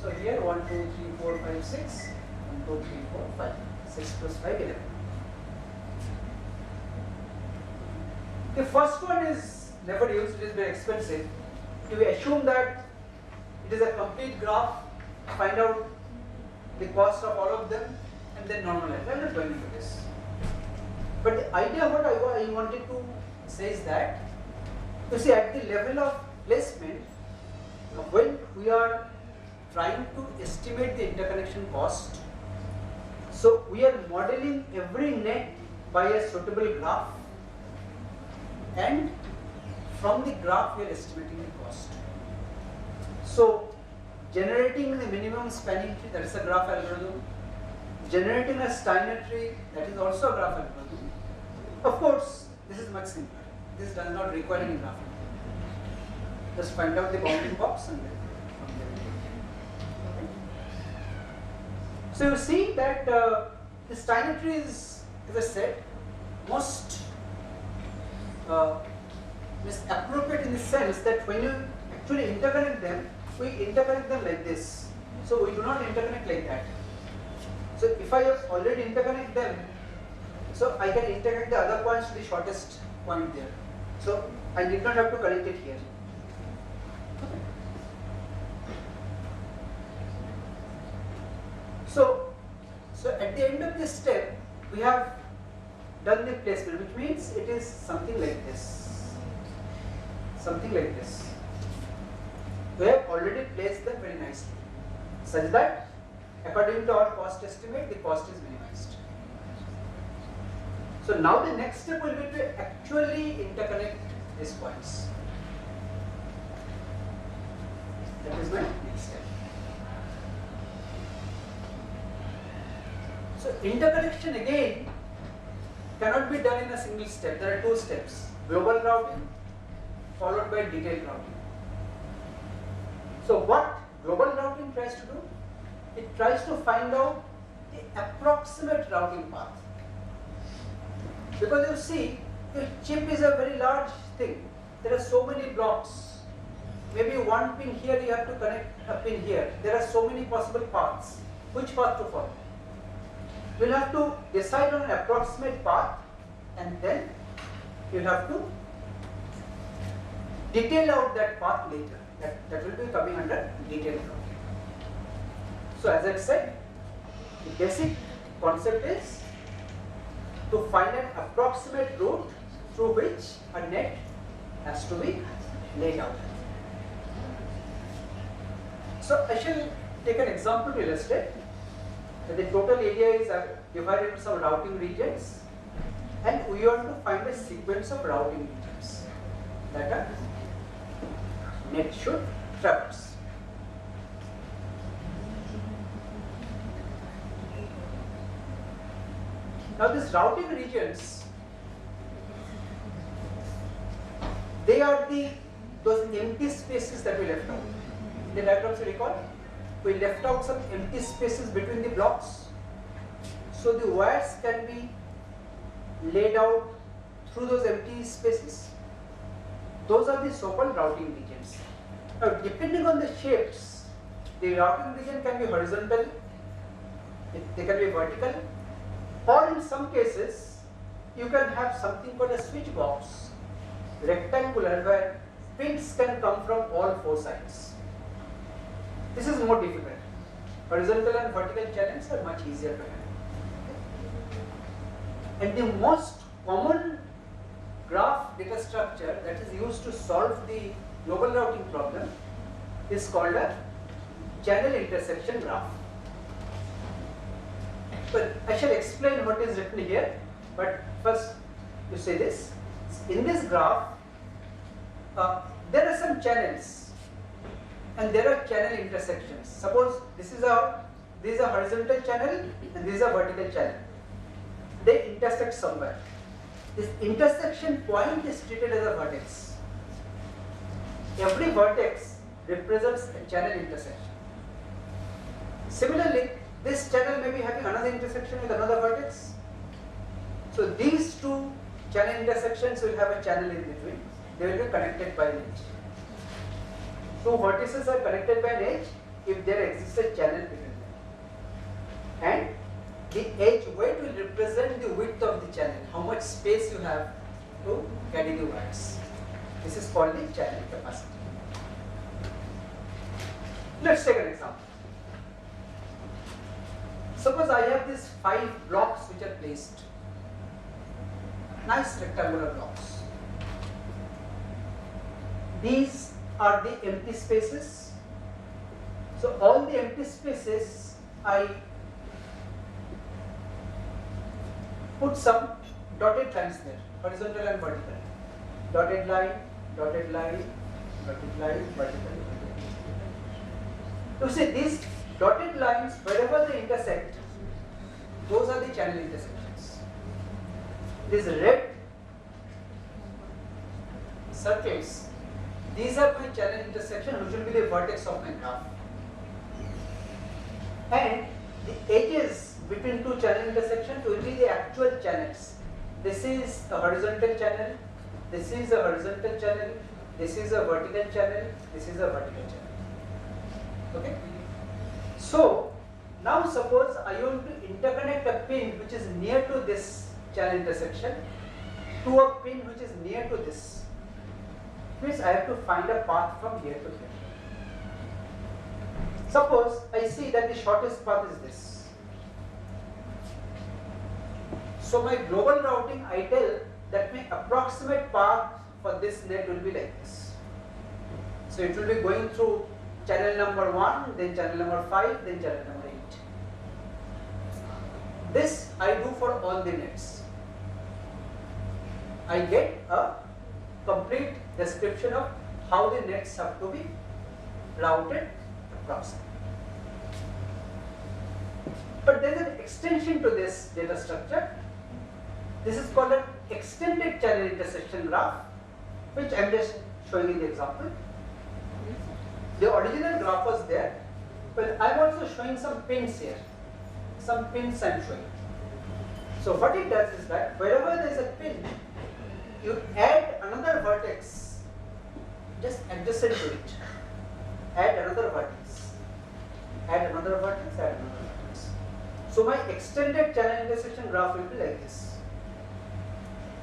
Speaker 2: So here 1, 2, 3, 4, 5, 6, 1, 2, 3, 4, 5, 6 plus 5, 11. The first one is never used, it is very expensive. You assume that it is a complete graph, find out the cost of all of them and then normalize. I am not going into this. But the idea what I wanted to say is that, you see, at the level of placement, when we are trying to estimate the interconnection cost, so we are modeling every net by a suitable graph, and from the graph we are estimating the cost. So generating the minimum spanning tree, that is a graph algorithm. Generating a Steiner tree, that is also a graph algorithm. Of course, this is much simpler. This does not require any graph. Just find out the bounding box and then. So you see that the Steiner tree is, as I said, most is appropriate in the sense that when you actually interconnect them, we interconnect them like this. So we do not interconnect like that. So if I have already interconnect them, so I can interconnect the other points to the shortest point there. So I did not have to connect it here. So at the end of this step, we have done the placement, which means it is something like this. Something like this. We have already placed them very nicely, such that according to our cost estimate, the cost is minimized. So now the next step will be to actually interconnect these points. That is my next step. So interconnection again cannot be done in a single step. There are 2 steps: global routing followed by detailed routing. So what global routing tries to do? It tries to find out the approximate routing path. Because you see, the chip is a very large thing. There are so many blocks. Maybe one pin here, you have to connect a pin here. There are so many possible paths. Which path to follow? You will have to decide on an approximate path, and then you will have to detail out that path later. That will be coming under detailed routing. So as I said, the basic concept is to find an approximate route through which a net has to be laid out. So I shall take an example to illustrate that the total area is divided into some routing regions, and we want to find a sequence of routing regions that a net should traverse. Now these routing regions, they are those empty spaces that we left out. In the diagrams you recall, we left out some empty spaces between the blocks. So the wires can be laid out through those empty spaces. Those are the so-called routing regions. Now depending on the shapes, the routing region can be horizontal, they can be vertical, or in some cases you can have something called a switch box, rectangular, where pins can come from all four sides. This is more difficult. Horizontal and vertical channels are much easier to handle. And the most common graph data structure that is used to solve the global routing problem is called a channel intersection graph. But I shall explain what is written here, but first you see this. In this graph, there are some channels and there are channel intersections. Suppose this is a horizontal channel and this is a vertical channel. They intersect somewhere. This intersection point is treated as a vertex. Every vertex represents a channel intersection. Similarly, this channel may be having another intersection with another vertex. So these two channel intersections will have a channel in between. They will be connected by an edge. Two vertices are connected by an edge if there exists a channel between them. And the edge weight will represent the width of the channel, how much space you have to carry the wires. This is called the channel capacity. Let's take an example. Suppose I have these 5 blocks which are placed, nice rectangular blocks. These are the empty spaces. So all the empty spaces I put some dotted lines there, horizontal and vertical. Dotted line, dotted line, dotted line, vertical. You see these dotted lines, wherever they intersect, those are the channel intersections. These red circles, these are my channel intersection, which will be the vertex of my graph. And the edges between two channel intersections will be the actual channels. This is a horizontal channel, this is a horizontal channel, this is a vertical channel, this is a vertical channel. Okay? So, now suppose I want to interconnect a pin which is near to this channel intersection to a pin which is near to this. Means I have to find a path from here to here. Suppose I see that the shortest path is this. So my global routing, I tell that my approximate path for this net will be like this. So it will be going through channel number 1, then channel number 5, then channel number 8. This I do for all the nets. I get a complete description of how the nets have to be routed approximately. But there is an extension to this data structure. This is called an extended channel intersection graph, which I am just showing in the example. The original graph was there, but I am also showing some pins here. Some pins I am showing. So what it does is that wherever there is a pin, you add another vertex just adjacent to it. Add another vertex. Add another vertex, add another vertex. So my extended channel intersection graph will be like this.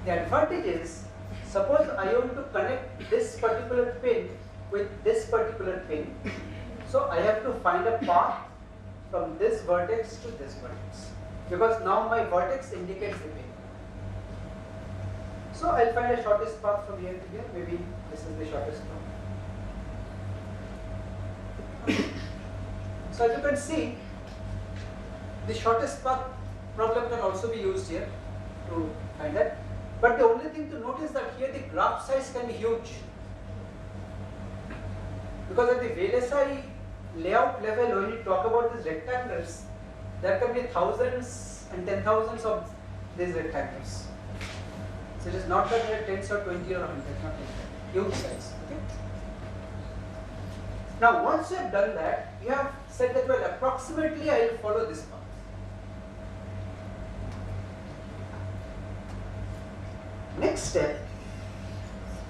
Speaker 2: The advantage is, suppose I want to connect this particular pin with this particular pin. So I have to find a path from this vertex to this vertex, because now my vertex indicates the pin. So I'll find a shortest path from here to here. Maybe this is the shortest path. So as you can see, the shortest path problem can also be used here to find that. But the only thing to notice that here the graph size can be huge. Because at the VLSI layout level, when you talk about these rectangles, there can be thousands and 10,000s of these rectangles. So it is not that there are 10s or 20 or 100, not like that. Huge size. Okay? Now once you have done that, you have said that, well, approximately I will follow this path. Next step,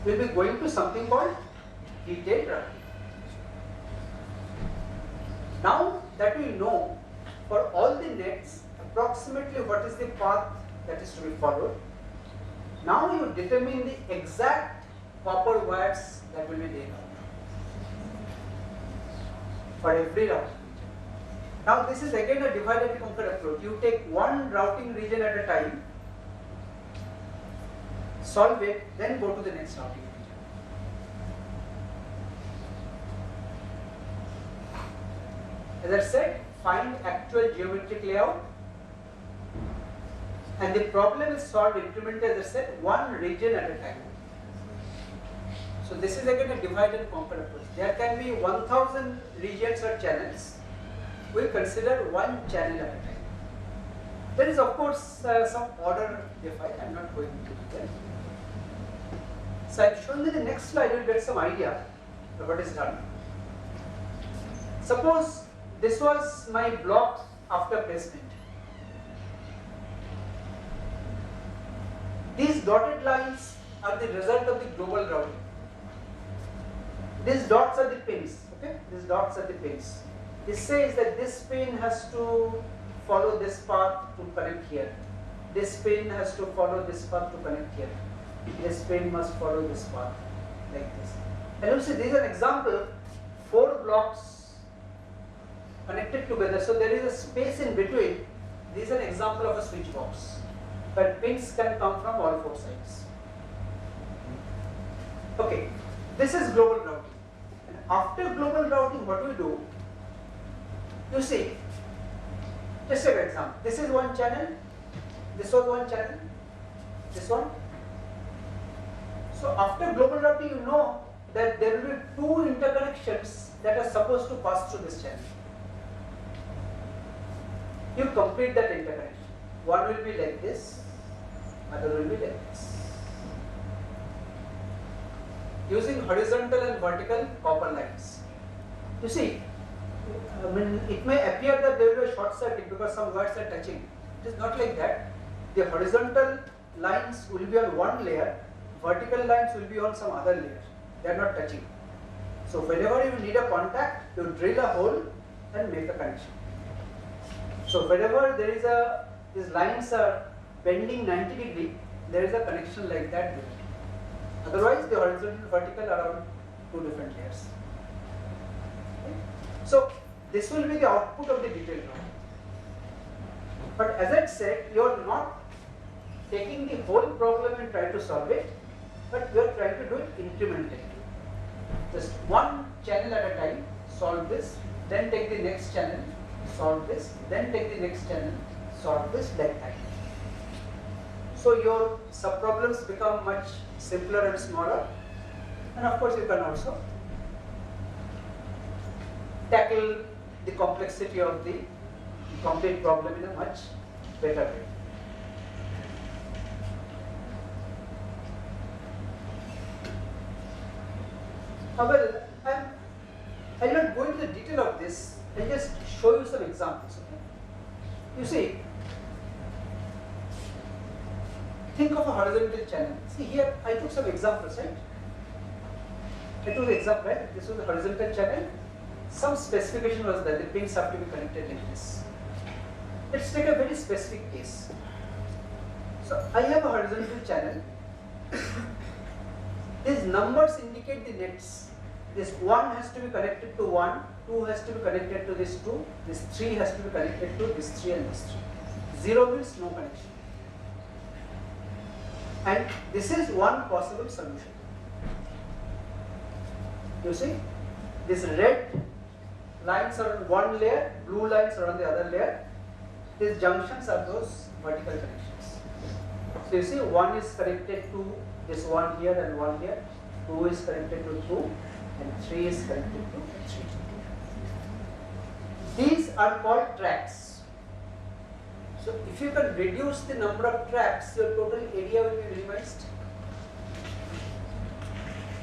Speaker 2: we will be going to something called detailed routing. Now that we know for all the nets approximately what is the path that is to be followed, now you determine the exact copper wires that will be laid out for every route. Now this is again a divide and conquer approach. You take one routing region at a time, solve it, then go to the next routing region. As I said, find actual geometric layout, and the problem is solved incrementally, as I said, one region at a time. So this is again a divide and conquer approach. There can be 1000 regions or channels. We consider one channel at a time. There is of course some order defined. I am not going into that. So I am showing you the next slide. You will get some idea of what is done. Suppose this was my block after placement. These dotted lines are the result of the global routing. These dots are the pins. Okay, these dots are the pins. This says that this pin has to follow this path to connect here. This pin has to follow this path to connect here. This pin must follow this path, like this. And you see, this is an example. 4 blocks connected together. So there is a space in between. This is an example of a switch box, where pins can come from all 4 sides. Okay, this is global routing. And after global routing, what we do? You see, just take an example. This is one channel. This was one channel. This one. So after global routing, you know that there will be 2 interconnections that are supposed to pass through this channel. You complete that interconnection. One will be like this, other will be like this. Using horizontal and vertical copper lines. You see, I mean, it may appear that there will be a short circuit because some wires are touching. It is not like that. The horizontal lines will be on one layer, vertical lines will be on some other layer. They are not touching. So whenever you need a contact, you drill a hole and make a connection. So whenever there is these lines are bending 90 degree, there is a connection like that. Otherwise, the horizontal and vertical are on 2 different layers. Okay? So this will be the output of the detailed routing. But as I said, you are not taking the whole problem and try to solve it, but you are trying to do it incrementally. Just one channel at a time, solve this, then take the next channel, solve this, then take the next channel, solve this, like that. So your subproblems become much simpler and smaller, and of course you can also tackle the complexity of the complete problem in a much better way. Well, I'll not go into the detail of this. I'll just show you some examples. Okay? You see, think of a horizontal channel. See here, I took some examples, right? I took the example, right? This was a horizontal channel. Some specification was that the pins have to be connected like this. Let's take a very specific case. So I have a horizontal channel. These numbers indicate the nets. This 1 has to be connected to 1, 2 has to be connected to this 2, this 3 has to be connected to this 3 and this 3. 0 means no connection. And this is one possible solution. You see, this red lines are on one layer, blue lines are on the other layer. These junctions are those vertical connections. So you see, one is connected to this one here and one here, 2 is connected to 2, and 3 is connected to 3. These are called tracks. So if you can reduce the number of tracks, your total area will be minimized.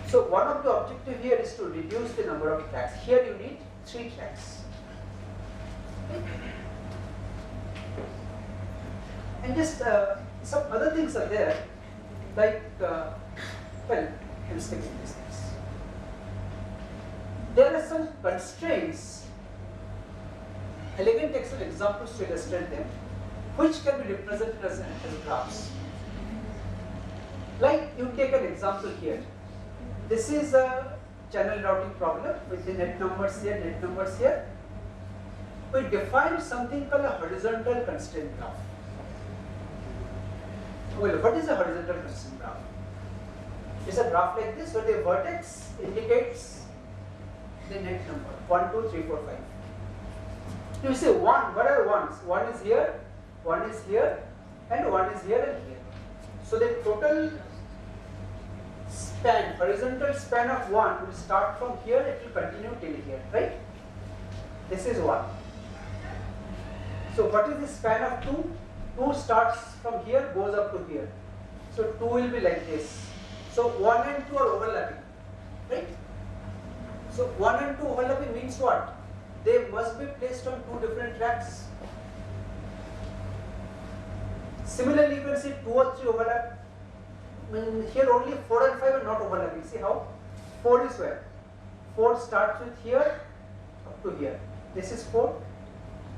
Speaker 2: So one of the objective here is to reduce the number of tracks. Here you need 3 tracks. And just some other things are there, like, well, I'm skipping these things. There are some constraints, elegant Excel examples to illustrate them, which can be represented as graphs. Like, you take an example here. This is a channel routing problem with the net numbers here, net numbers here. We define something called a horizontal constraint graph. Well, what is a horizontal constraint graph? It's a graph like this where the vertex indicates the net number 1, 2, 3, 4, 5. You say 1, what are ones? 1 is here, 1 is here, and 1 is here and here. So the total span, horizontal span of 1 will start from here, it will continue till here, right? This is 1. So what is the span of 2? 2 starts from here, goes up to here. So 2 will be like this. So 1 and 2 are overlapping, right? So 1 and 2 overlapping means what? They must be placed on 2 different tracks. Similarly, you can see 2 or 3 overlap. Here only 4 and 5 are not overlapping. See how? 4 is where? 4 starts with here up to here. This is 4.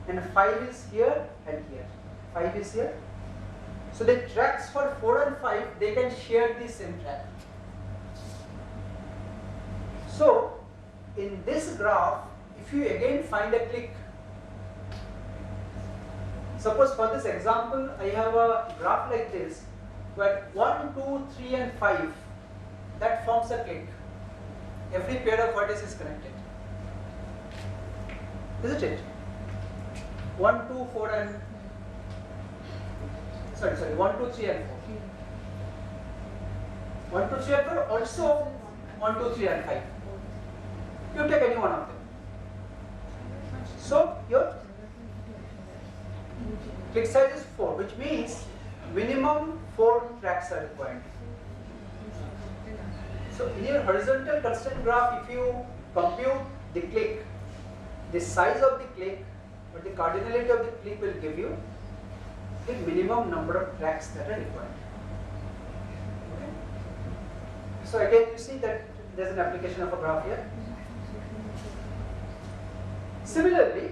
Speaker 2: And 5 is here and here. 5 is here. So the tracks for 4 and 5, they can share the same track. So in this graph, if you again find a click, suppose for this example, I have a graph like this, where 1, 2, 3 and 5, that forms a click. Every pair of vertices is connected. Isn't it? 1, 2, 4 and 1, 2, 3 and 4. 1, 2, 3 and 4, also 1, 2, 3 and 5. You take any one of them. So your click size is 4, which means minimum 4 tracks are required. So in your horizontal constraint graph, if you compute the click, the size of the click, or the cardinality of the click will give you the minimum number of tracks that are required. Okay. So again, you see that there is an application of a graph here. Similarly,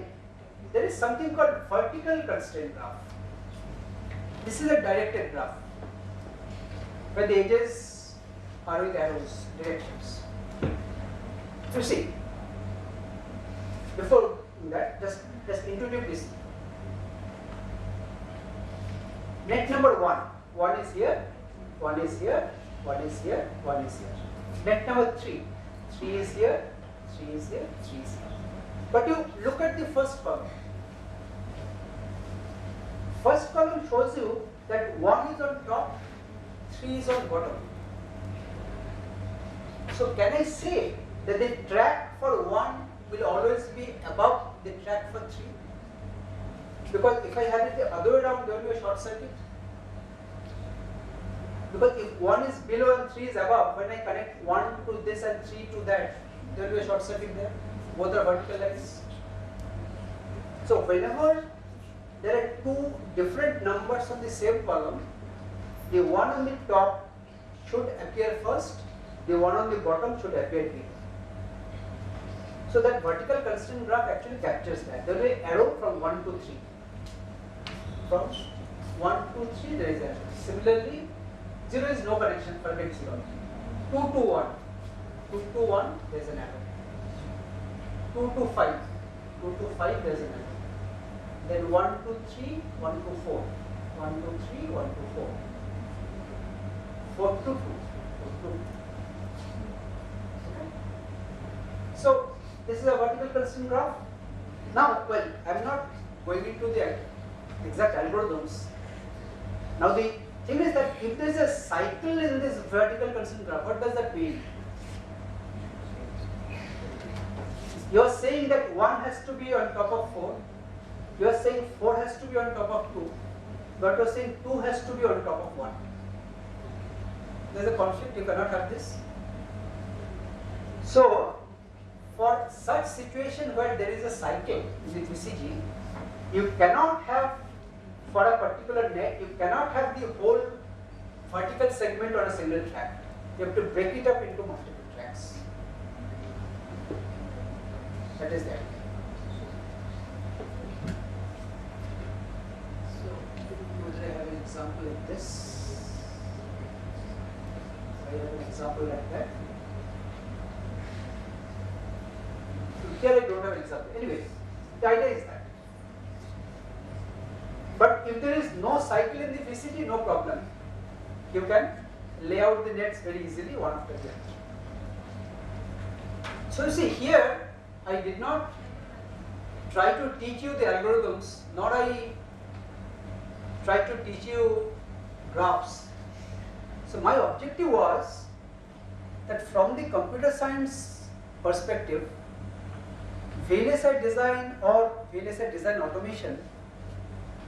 Speaker 2: there is something called vertical constraint graph. This is a directed graph where the edges are with arrows, directions. You see, before that, just intuitive this. Net number 1, 1 is here, 1 is here, 1 is here, 1 is here. Net number 3, 3 is here, 3 is here, 3 is here. But you look at the first column. First column shows you that 1 is on top, 3 is on bottom. So can I say that the track for 1 will always be above the track for 3? Because if I had it the other way around, there will be a short circuit. Because if 1 is below and 3 is above, when I connect 1 to this and 3 to that, there will be a short circuit there. Both are vertical lines. So whenever there are 2 different numbers on the same column, the one on the top should appear first, the one on the bottom should appear here. So that vertical constraint graph actually captures that. There will be an arrow from 1 to 3. From 1 to 3 there is an arrow. Similarly, 0 is no connection, forget 0. 2 to 1. 2 to 1 there is an arrow. 2 to 5. 2 to 5 there is an arrow. Then 1 to 3, 1 to 4. 1 to 3, 1 to 4. 4 to 2. 4 to 2. Okay. So This is a vertical constraint graph. Now, well, I am not going into the exact algorithms. Now the thing is that if there is a cycle in this vertical constraint graph, what does that mean? You are saying that 1 has to be on top of 4. You are saying 4 has to be on top of 2. But you are saying 2 has to be on top of 1. There is a conflict, you cannot have this. So, for such situation where there is a cycle in the VCG, you cannot have, for a particular net, you cannot have the whole vertical segment on a single track. You have to break it up into multiple tracks. That is that. So, would I have an example like this? I have an example like that. Here I don't have an example. Anyway, the idea is that. But if there is no cycle in the VCG, no problem. You can lay out the nets very easily one after the other. So you see here, I did not try to teach you the algorithms, nor I try to teach you graphs. So my objective was that from the computer science perspective, VLSI design or VLSI design automation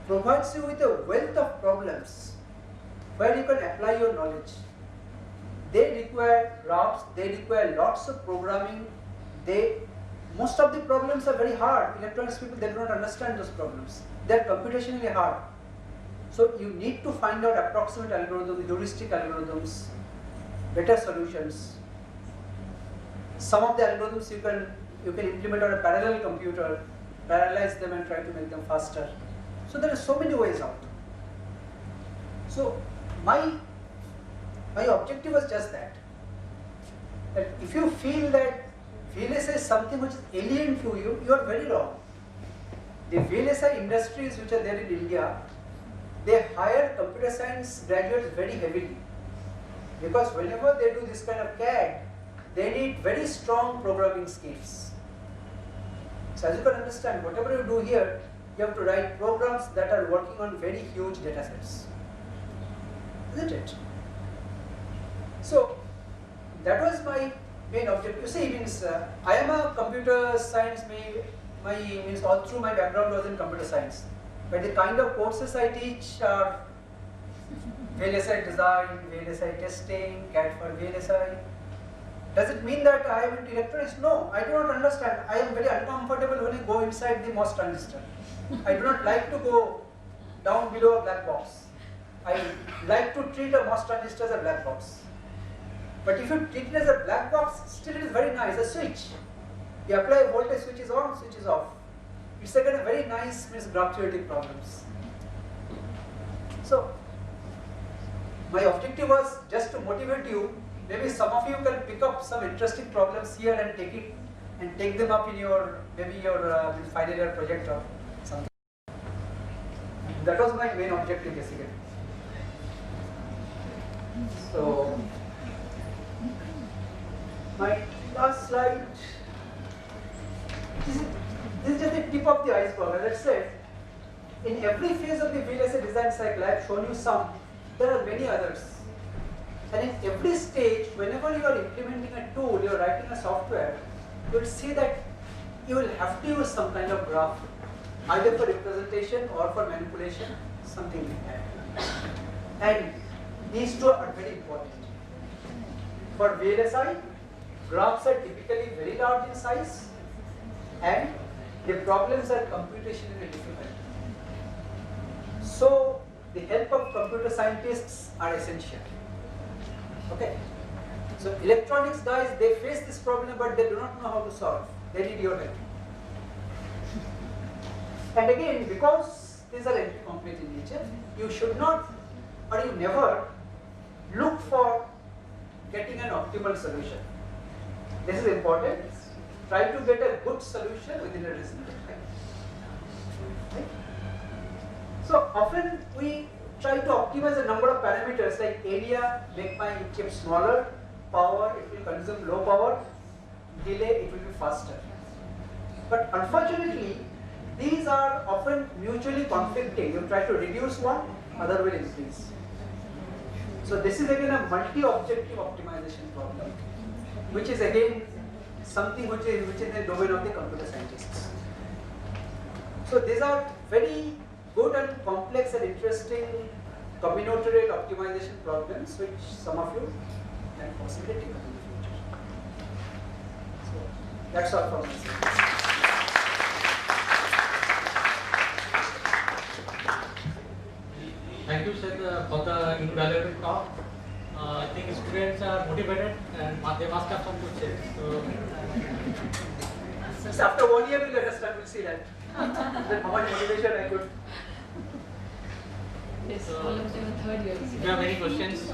Speaker 2: provides you with a wealth of problems where you can apply your knowledge. They require graphs, they require lots of programming. Most of the problems are very hard. Electronics people, they do not understand those problems. They are computationally hard. So you need to find out approximate algorithms, heuristic algorithms, better solutions. Some of the algorithms you can implement on a parallel computer, parallelize them and try to make them faster. So there are so many ways out. So my objective was just that if you feel that VLSI is something which is alien to you, you are very wrong. The VLSI industries which are there in India, they hire computer science graduates very heavily, because whenever they do this kind of CAD, they need very strong programming skills. So as you can understand, whatever you do here, you have to write programs that are working on very huge data sets, isn't it? So that was my main objective. You see, means I am a computer science. Means all through my background was in computer science, but the kind of courses I teach are VLSI design, VLSI testing, CAD for VLSI. Does it mean that I am into electronics? No, I do not understand. I am very uncomfortable when I go inside the MOS transistor. I do not like to go down below a black box. I like to treat a MOS transistor as a black box. But if you treat it as a black box, still it is very nice, a switch. You apply a voltage, switch is on, switch is off. It's again a very nice, graph theoretic problems. So, my objective was just to motivate you. Maybe some of you can pick up some interesting problems here and take them up in your final year project or something. That was my main objective basically. So my last slide. This is just the tip of the iceberg. As I said, in every phase of the VLSI design cycle, I have shown you some. There are many others. And in every stage, whenever you are implementing a tool, you are writing a software, you will see that you will have to use some kind of graph, either for representation or for manipulation, something like that. And these two are very important. For VLSI, graphs are typically very large in size, and the problems are computationally difficult. So, the help of computer scientists are essential. Okay. So electronics guys, they face this problem, but they do not know how to solve. They need your help. And again, because these are incomplete in nature, you should not, or you never look for getting an optimal solution. This is important. Try to get a good solution within a reasonable time. Right? So often we try to optimize a number of parameters like area, make my chip smaller, power, it will consume low power, delay, it will be faster. But unfortunately, these are often mutually conflicting. You try to reduce one, other will increase. So this is again a multi-objective optimization problem, which is again something which is in the domain of the computer scientists. So these are very good and complex and interesting combinatorial optimization problems which some of you can possibly take up in the future. So that's all from my side.
Speaker 1: Thank you, sir, for the invaluable talk. I think students are motivated and they must have some good sense.
Speaker 2: So after 1 year we'll understand, we'll see that. Then how much motivation I could.
Speaker 3: Yes,
Speaker 1: So,
Speaker 3: all of them are third years.
Speaker 1: If you have any questions,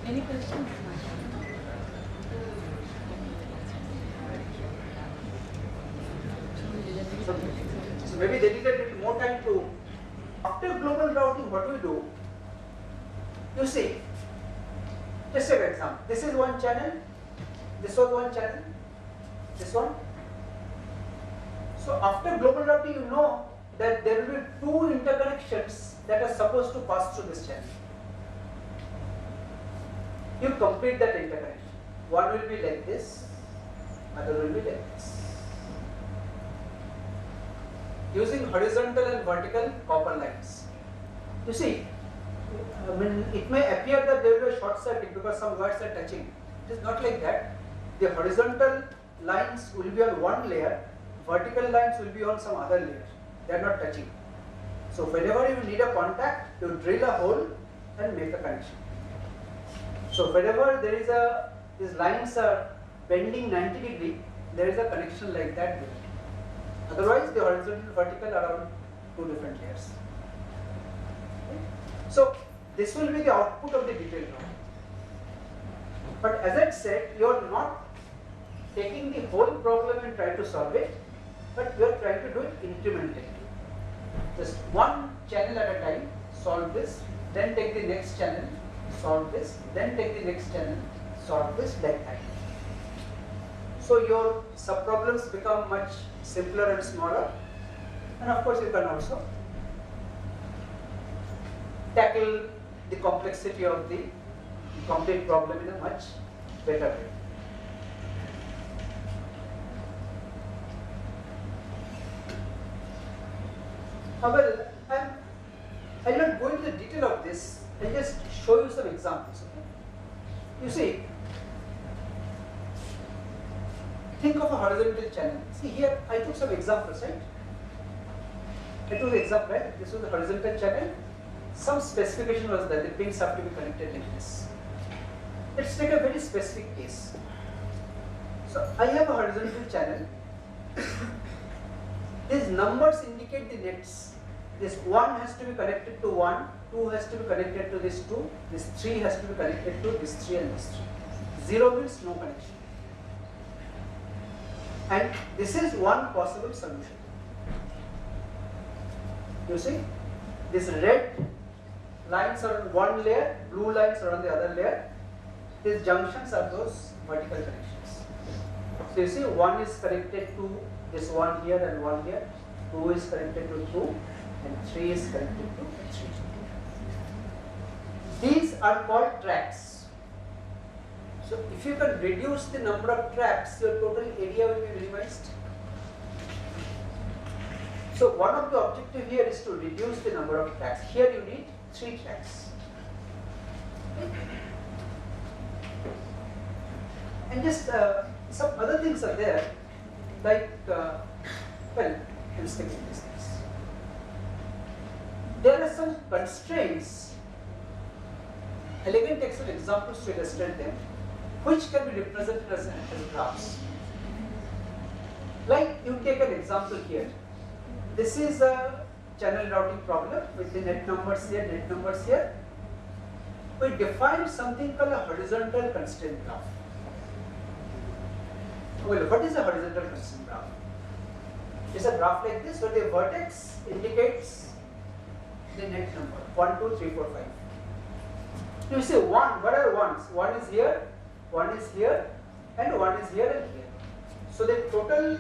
Speaker 3: Any questions?
Speaker 2: So maybe dedicate a little more time to, after global routing, what do we do? You see, just take an example. This is one channel, this was one channel, this one. So after global routing, you know that there will be two interconnections that are supposed to pass through this channel. You complete that interconnection. One will be like this, other will be like this. Using horizontal and vertical copper lines. You see, I mean, it may appear that there will be a short circuit because some wires are touching. It is not like that. The horizontal lines will be on one layer, vertical lines will be on some other layer. They are not touching. So whenever you need a contact, you drill a hole and make a connection. So whenever there is these lines are bending 90 degree, there is a connection like that there. Otherwise, the horizontal and vertical are on two different layers. Okay. So this will be the output of the detailed drawing. But as I said, you are not taking the whole problem and trying to solve it, but you are trying to do it incrementally. Just one channel at a time, solve this, then take the next channel, solve this, then take the next channel, solve this, like that. So your subproblems become much simpler and smaller, and of course you can also tackle the complexity of the complete problem in a much better way. Well, I'll not go into the detail of this, I'll just show you some examples. Okay? You see, think of a horizontal channel. See here, I took some examples, right? I took the example, right? This was a horizontal channel. Some specification was that the pins have to be connected like this. Let's take a very specific case. So I have a horizontal channel. These numbers indicate the nets. This 1 has to be connected to 1, 2 has to be connected to this 2, this 3 has to be connected to this 3 and this 3. 0 means no connection. And this is one possible solution. You see, these red lines are on one layer, blue lines are on the other layer. These junctions are those vertical connections. So you see, 1 is connected to this one here and one here, 2 is connected to 2, and 3 is connected to 3. These are called tracks. So if you can reduce the number of tracks, your total area will be minimized. So one of the objective here is to reduce the number of tracks. Here you need 3 tracks. And just some other things are there, like, well, I'm sticking to these things. There are some constraints. I'll again take some examples to illustrate them, which can be represented as graphs. Like, you take an example here. This is a channel routing problem with the net numbers here, net numbers here. We define something called a horizontal constraint graph. Well, what is a horizontal constraint graph? It's a graph like this where the vertex indicates the net number 1, 2, 3, 4, 5. You say 1, what are ones? 1 is here, 1 is here, and 1 is here and here. So the total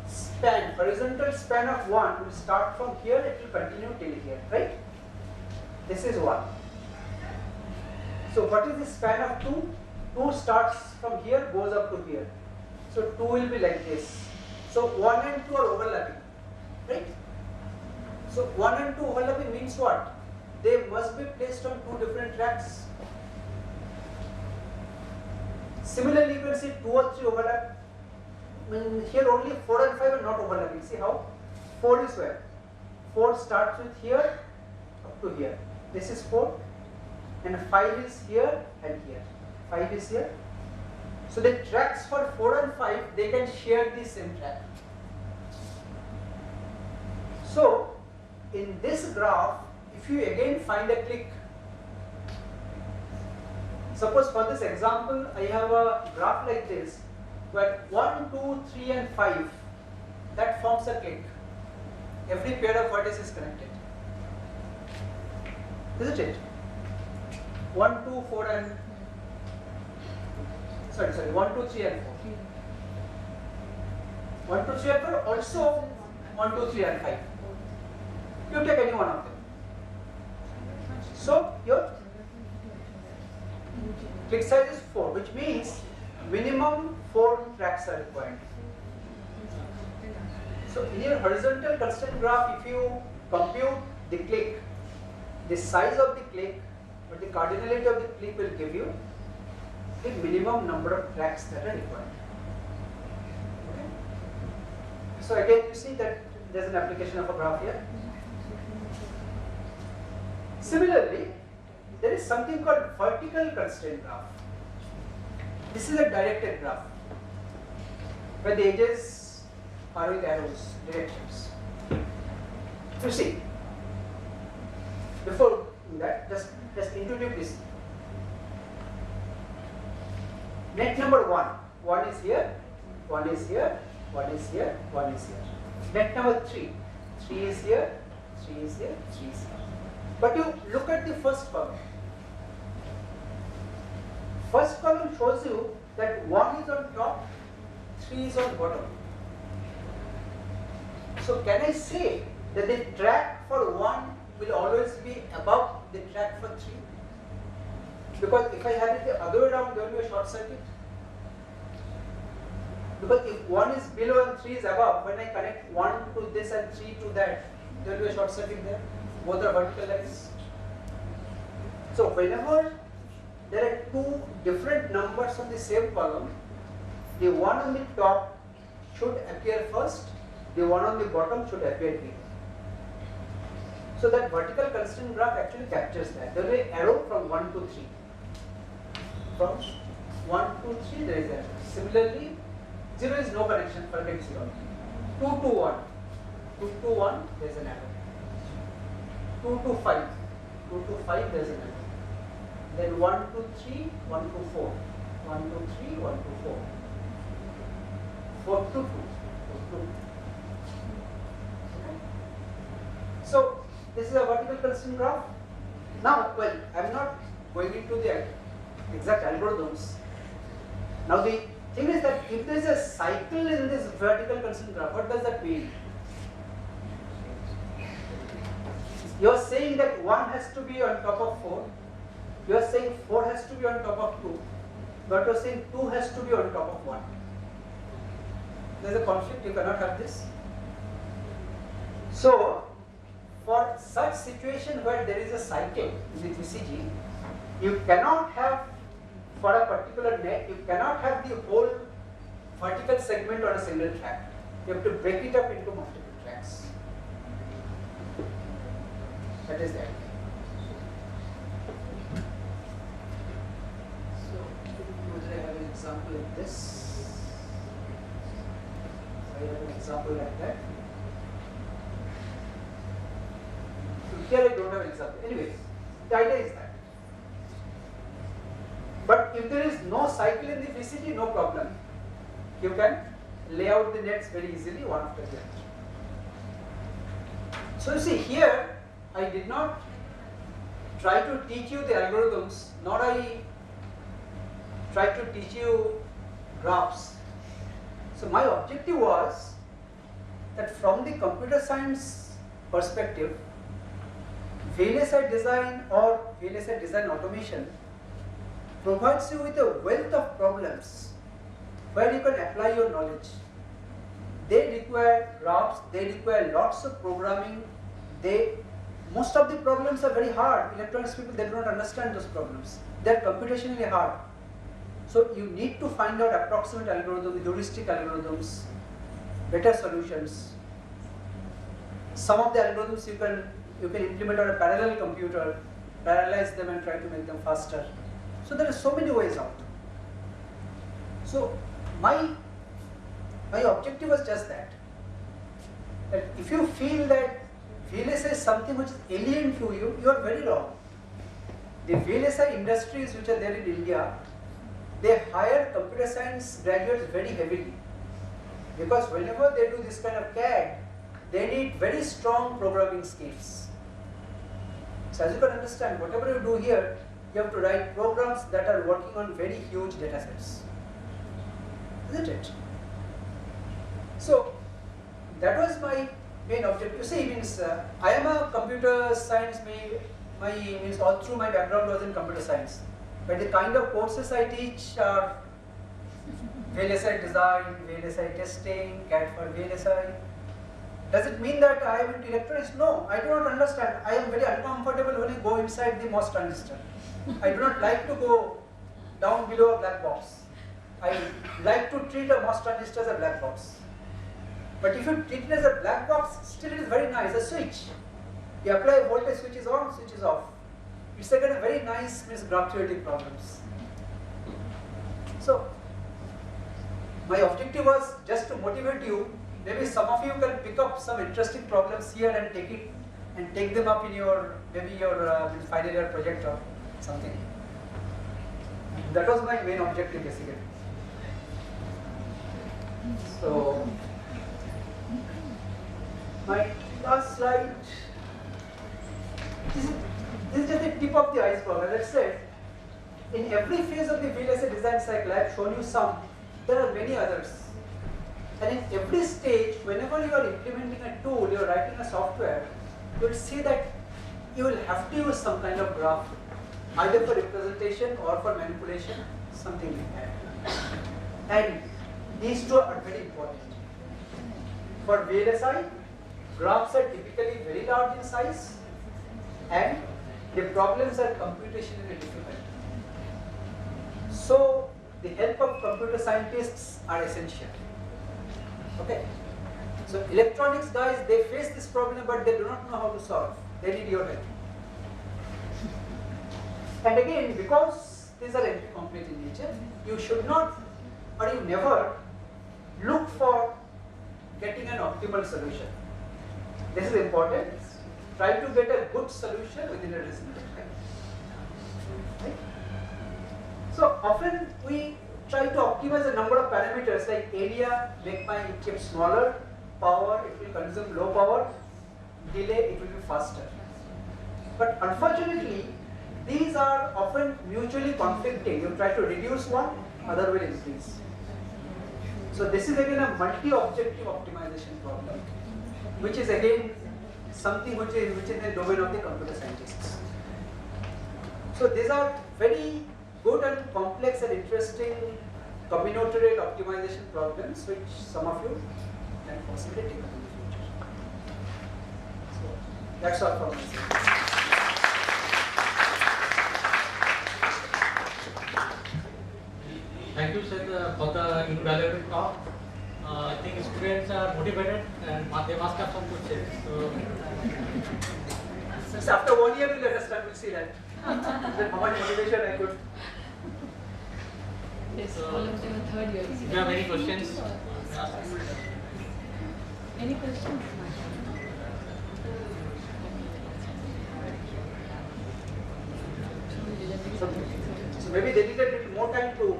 Speaker 2: span, horizontal span of 1 will start from here, it will continue till here, right? This is 1. So what is the span of 2? 2 starts from here, goes up to here. So 2 will be like this. So 1 and 2 are overlapping, right? So 1 and 2 overlapping means what? They must be placed on 2 different tracks. Similarly, you can see 2 or 3 overlap. Here only 4 and 5 are not overlapping. See how? 4 is where? 4 starts with here up to here. This is 4. And 5 is here and here. 5 is here. So the tracks for 4 and 5, they can share the same track. So in this graph, if you again find a click, suppose for this example, I have a graph like this, where 1, 2, 3 and 5, that forms a click. Every pair of vertices is connected. Isn't it? 1, 2, 4 and, sorry, 1, 2, 3 and 4. 1, 2, 3 and 4, also 1, 2, 3 and 5. You take any one of them. So your click size is 4, which means minimum 4 tracks are required. So in your horizontal constraint graph, if you compute the click, the size of the click, or the cardinality of the click will give you the minimum number of tracks that are required. Okay? So again, you see that there is an application of a graph here. Similarly, there is something called vertical constraint graph. This is a directed graph where the edges are with arrows, directions. You see, before that, just intuitive this. Net number 1. 1 is here, 1 is here, 1 is here, 1 is here. Net number 3. 3 is here, 3 is here, 3 is here. But you look at the first column. First column shows you that 1 is on top, 3 is on bottom. So can I say that the track for 1 will always be above the track for 3? Because if I had it the other way around, there will be a short circuit. Because if 1 is below and 3 is above, when I connect 1 to this and 3 to that, there will be a short circuit there. Both are vertical lines. So whenever there are 2 different numbers on the same column, the one on the top should appear first, the one on the bottom should appear here. So that vertical constraint graph actually captures that. There will be an arrow from 1 to 3. From 1 to 3 there is an arrow. Similarly, 0 is no connection, forget 0. 2 to 1. 2 to 1 there is an arrow. 2 to 5. 2 to 5 there is an arrow. Then 1 to 3, 1 to 4. 1 to 3, 1 to 4. 4 to 2. 4 to 2. Okay. So this is a vertical constraint graph. Now, well, I am not going into the exact algorithms. Now the thing is that if there is a cycle in this vertical constraint graph, what does that mean? You are saying that 1 has to be on top of 4. You are saying 4 has to be on top of 2. But you are saying 2 has to be on top of 1. There is a conflict, you cannot have this. So, for such situation where there is a cycle in the VCG, you cannot have, for a particular net, you cannot have the whole vertical segment on a single track. You have to break it up into multiple tracks. That is that. So, usually I have an example like this. I have an example like that. So here I don't have an example. Anyway, the idea is that. But if there is no cycle in the VCG, no problem. You can lay out the nets very easily one after the other. So you see here, I did not try to teach you the algorithms, nor I try to teach you graphs. So my objective was that from the computer science perspective, VLSI design or VLSI design automation provides you with a wealth of problems where you can apply your knowledge. They require graphs, they require lots of programming. Most of the problems are very hard. Electronics people, they do not understand those problems. They are computationally hard. So you need to find out approximate algorithms, heuristic algorithms, better solutions. Some of the algorithms you can implement on a parallel computer, parallelize them and try to make them faster. So there are so many ways out. So my objective was just that if you feel that VLSI is something which is alien to you, you are very wrong. The VLSI industries which are there in India, they hire computer science graduates very heavily, because whenever they do this kind of CAD, they need very strong programming skills. So as you can understand, whatever you do here, you have to write programs that are working on very huge data sets, isn't it? So that was my main objective. You see, means I am a computer science. Means all through my background was in computer science, but the kind of courses I teach are VLSI design, VLSI testing, CAD for VLSI. Does it mean that I am into electronics? No, I do not understand. I am very uncomfortable when I go inside the MOS transistor. I do not like to go down below a black box. I like to treat a MOS transistor as a black box. But if you treat it as a black box, still it is very nice, a switch. You apply a voltage, switch is on, switch is off. It's again a very nice graph theoretic problems. So my objective was just to motivate you. Maybe some of you can pick up some interesting problems here and take them up in your final year project or something. That was my main objective basically. So my last slide. This is just the tip of the iceberg. As I said, in every phase of the VLSI design cycle, I have shown you some. There are many others. And in every stage, whenever you are implementing a tool, you are writing a software, you will see that you will have to use some kind of graph, either for representation or for manipulation, something like that. And these two are very important. For VLSI, graphs are typically very large in size, and the problems are computationally difficult. So the help of computer scientists are essential. Okay. So electronics guys, they face this problem, but they do not know how to solve. They need your help. And again, because these are anti-complete in nature, you should not, or you never look for getting an optimal solution. This is important. Try to get a good solution within a reasonable time. Right? So often we try to optimize a number of parameters like area, make my chip smaller, power, it will consume low power, delay, it will be faster. But unfortunately, these are often mutually conflicting. You try to reduce one, other will increase. So this is again a multi-objective optimization problem, which is again something which is in the domain of the computer scientists. So these are very good and complex and interesting combinatorial optimization problems which some of you can possibly take up in the future. So that's all from my side.
Speaker 1: Thank you, sir, for the invaluable talk. I think students are motivated and they must have some good tips.
Speaker 2: So after 1 year we'll understand, we'll see that. Then how much motivation I could.
Speaker 3: Yes, all of them are third years.
Speaker 1: If you have any questions,
Speaker 3: Any questions?
Speaker 2: So maybe they need a little more time to.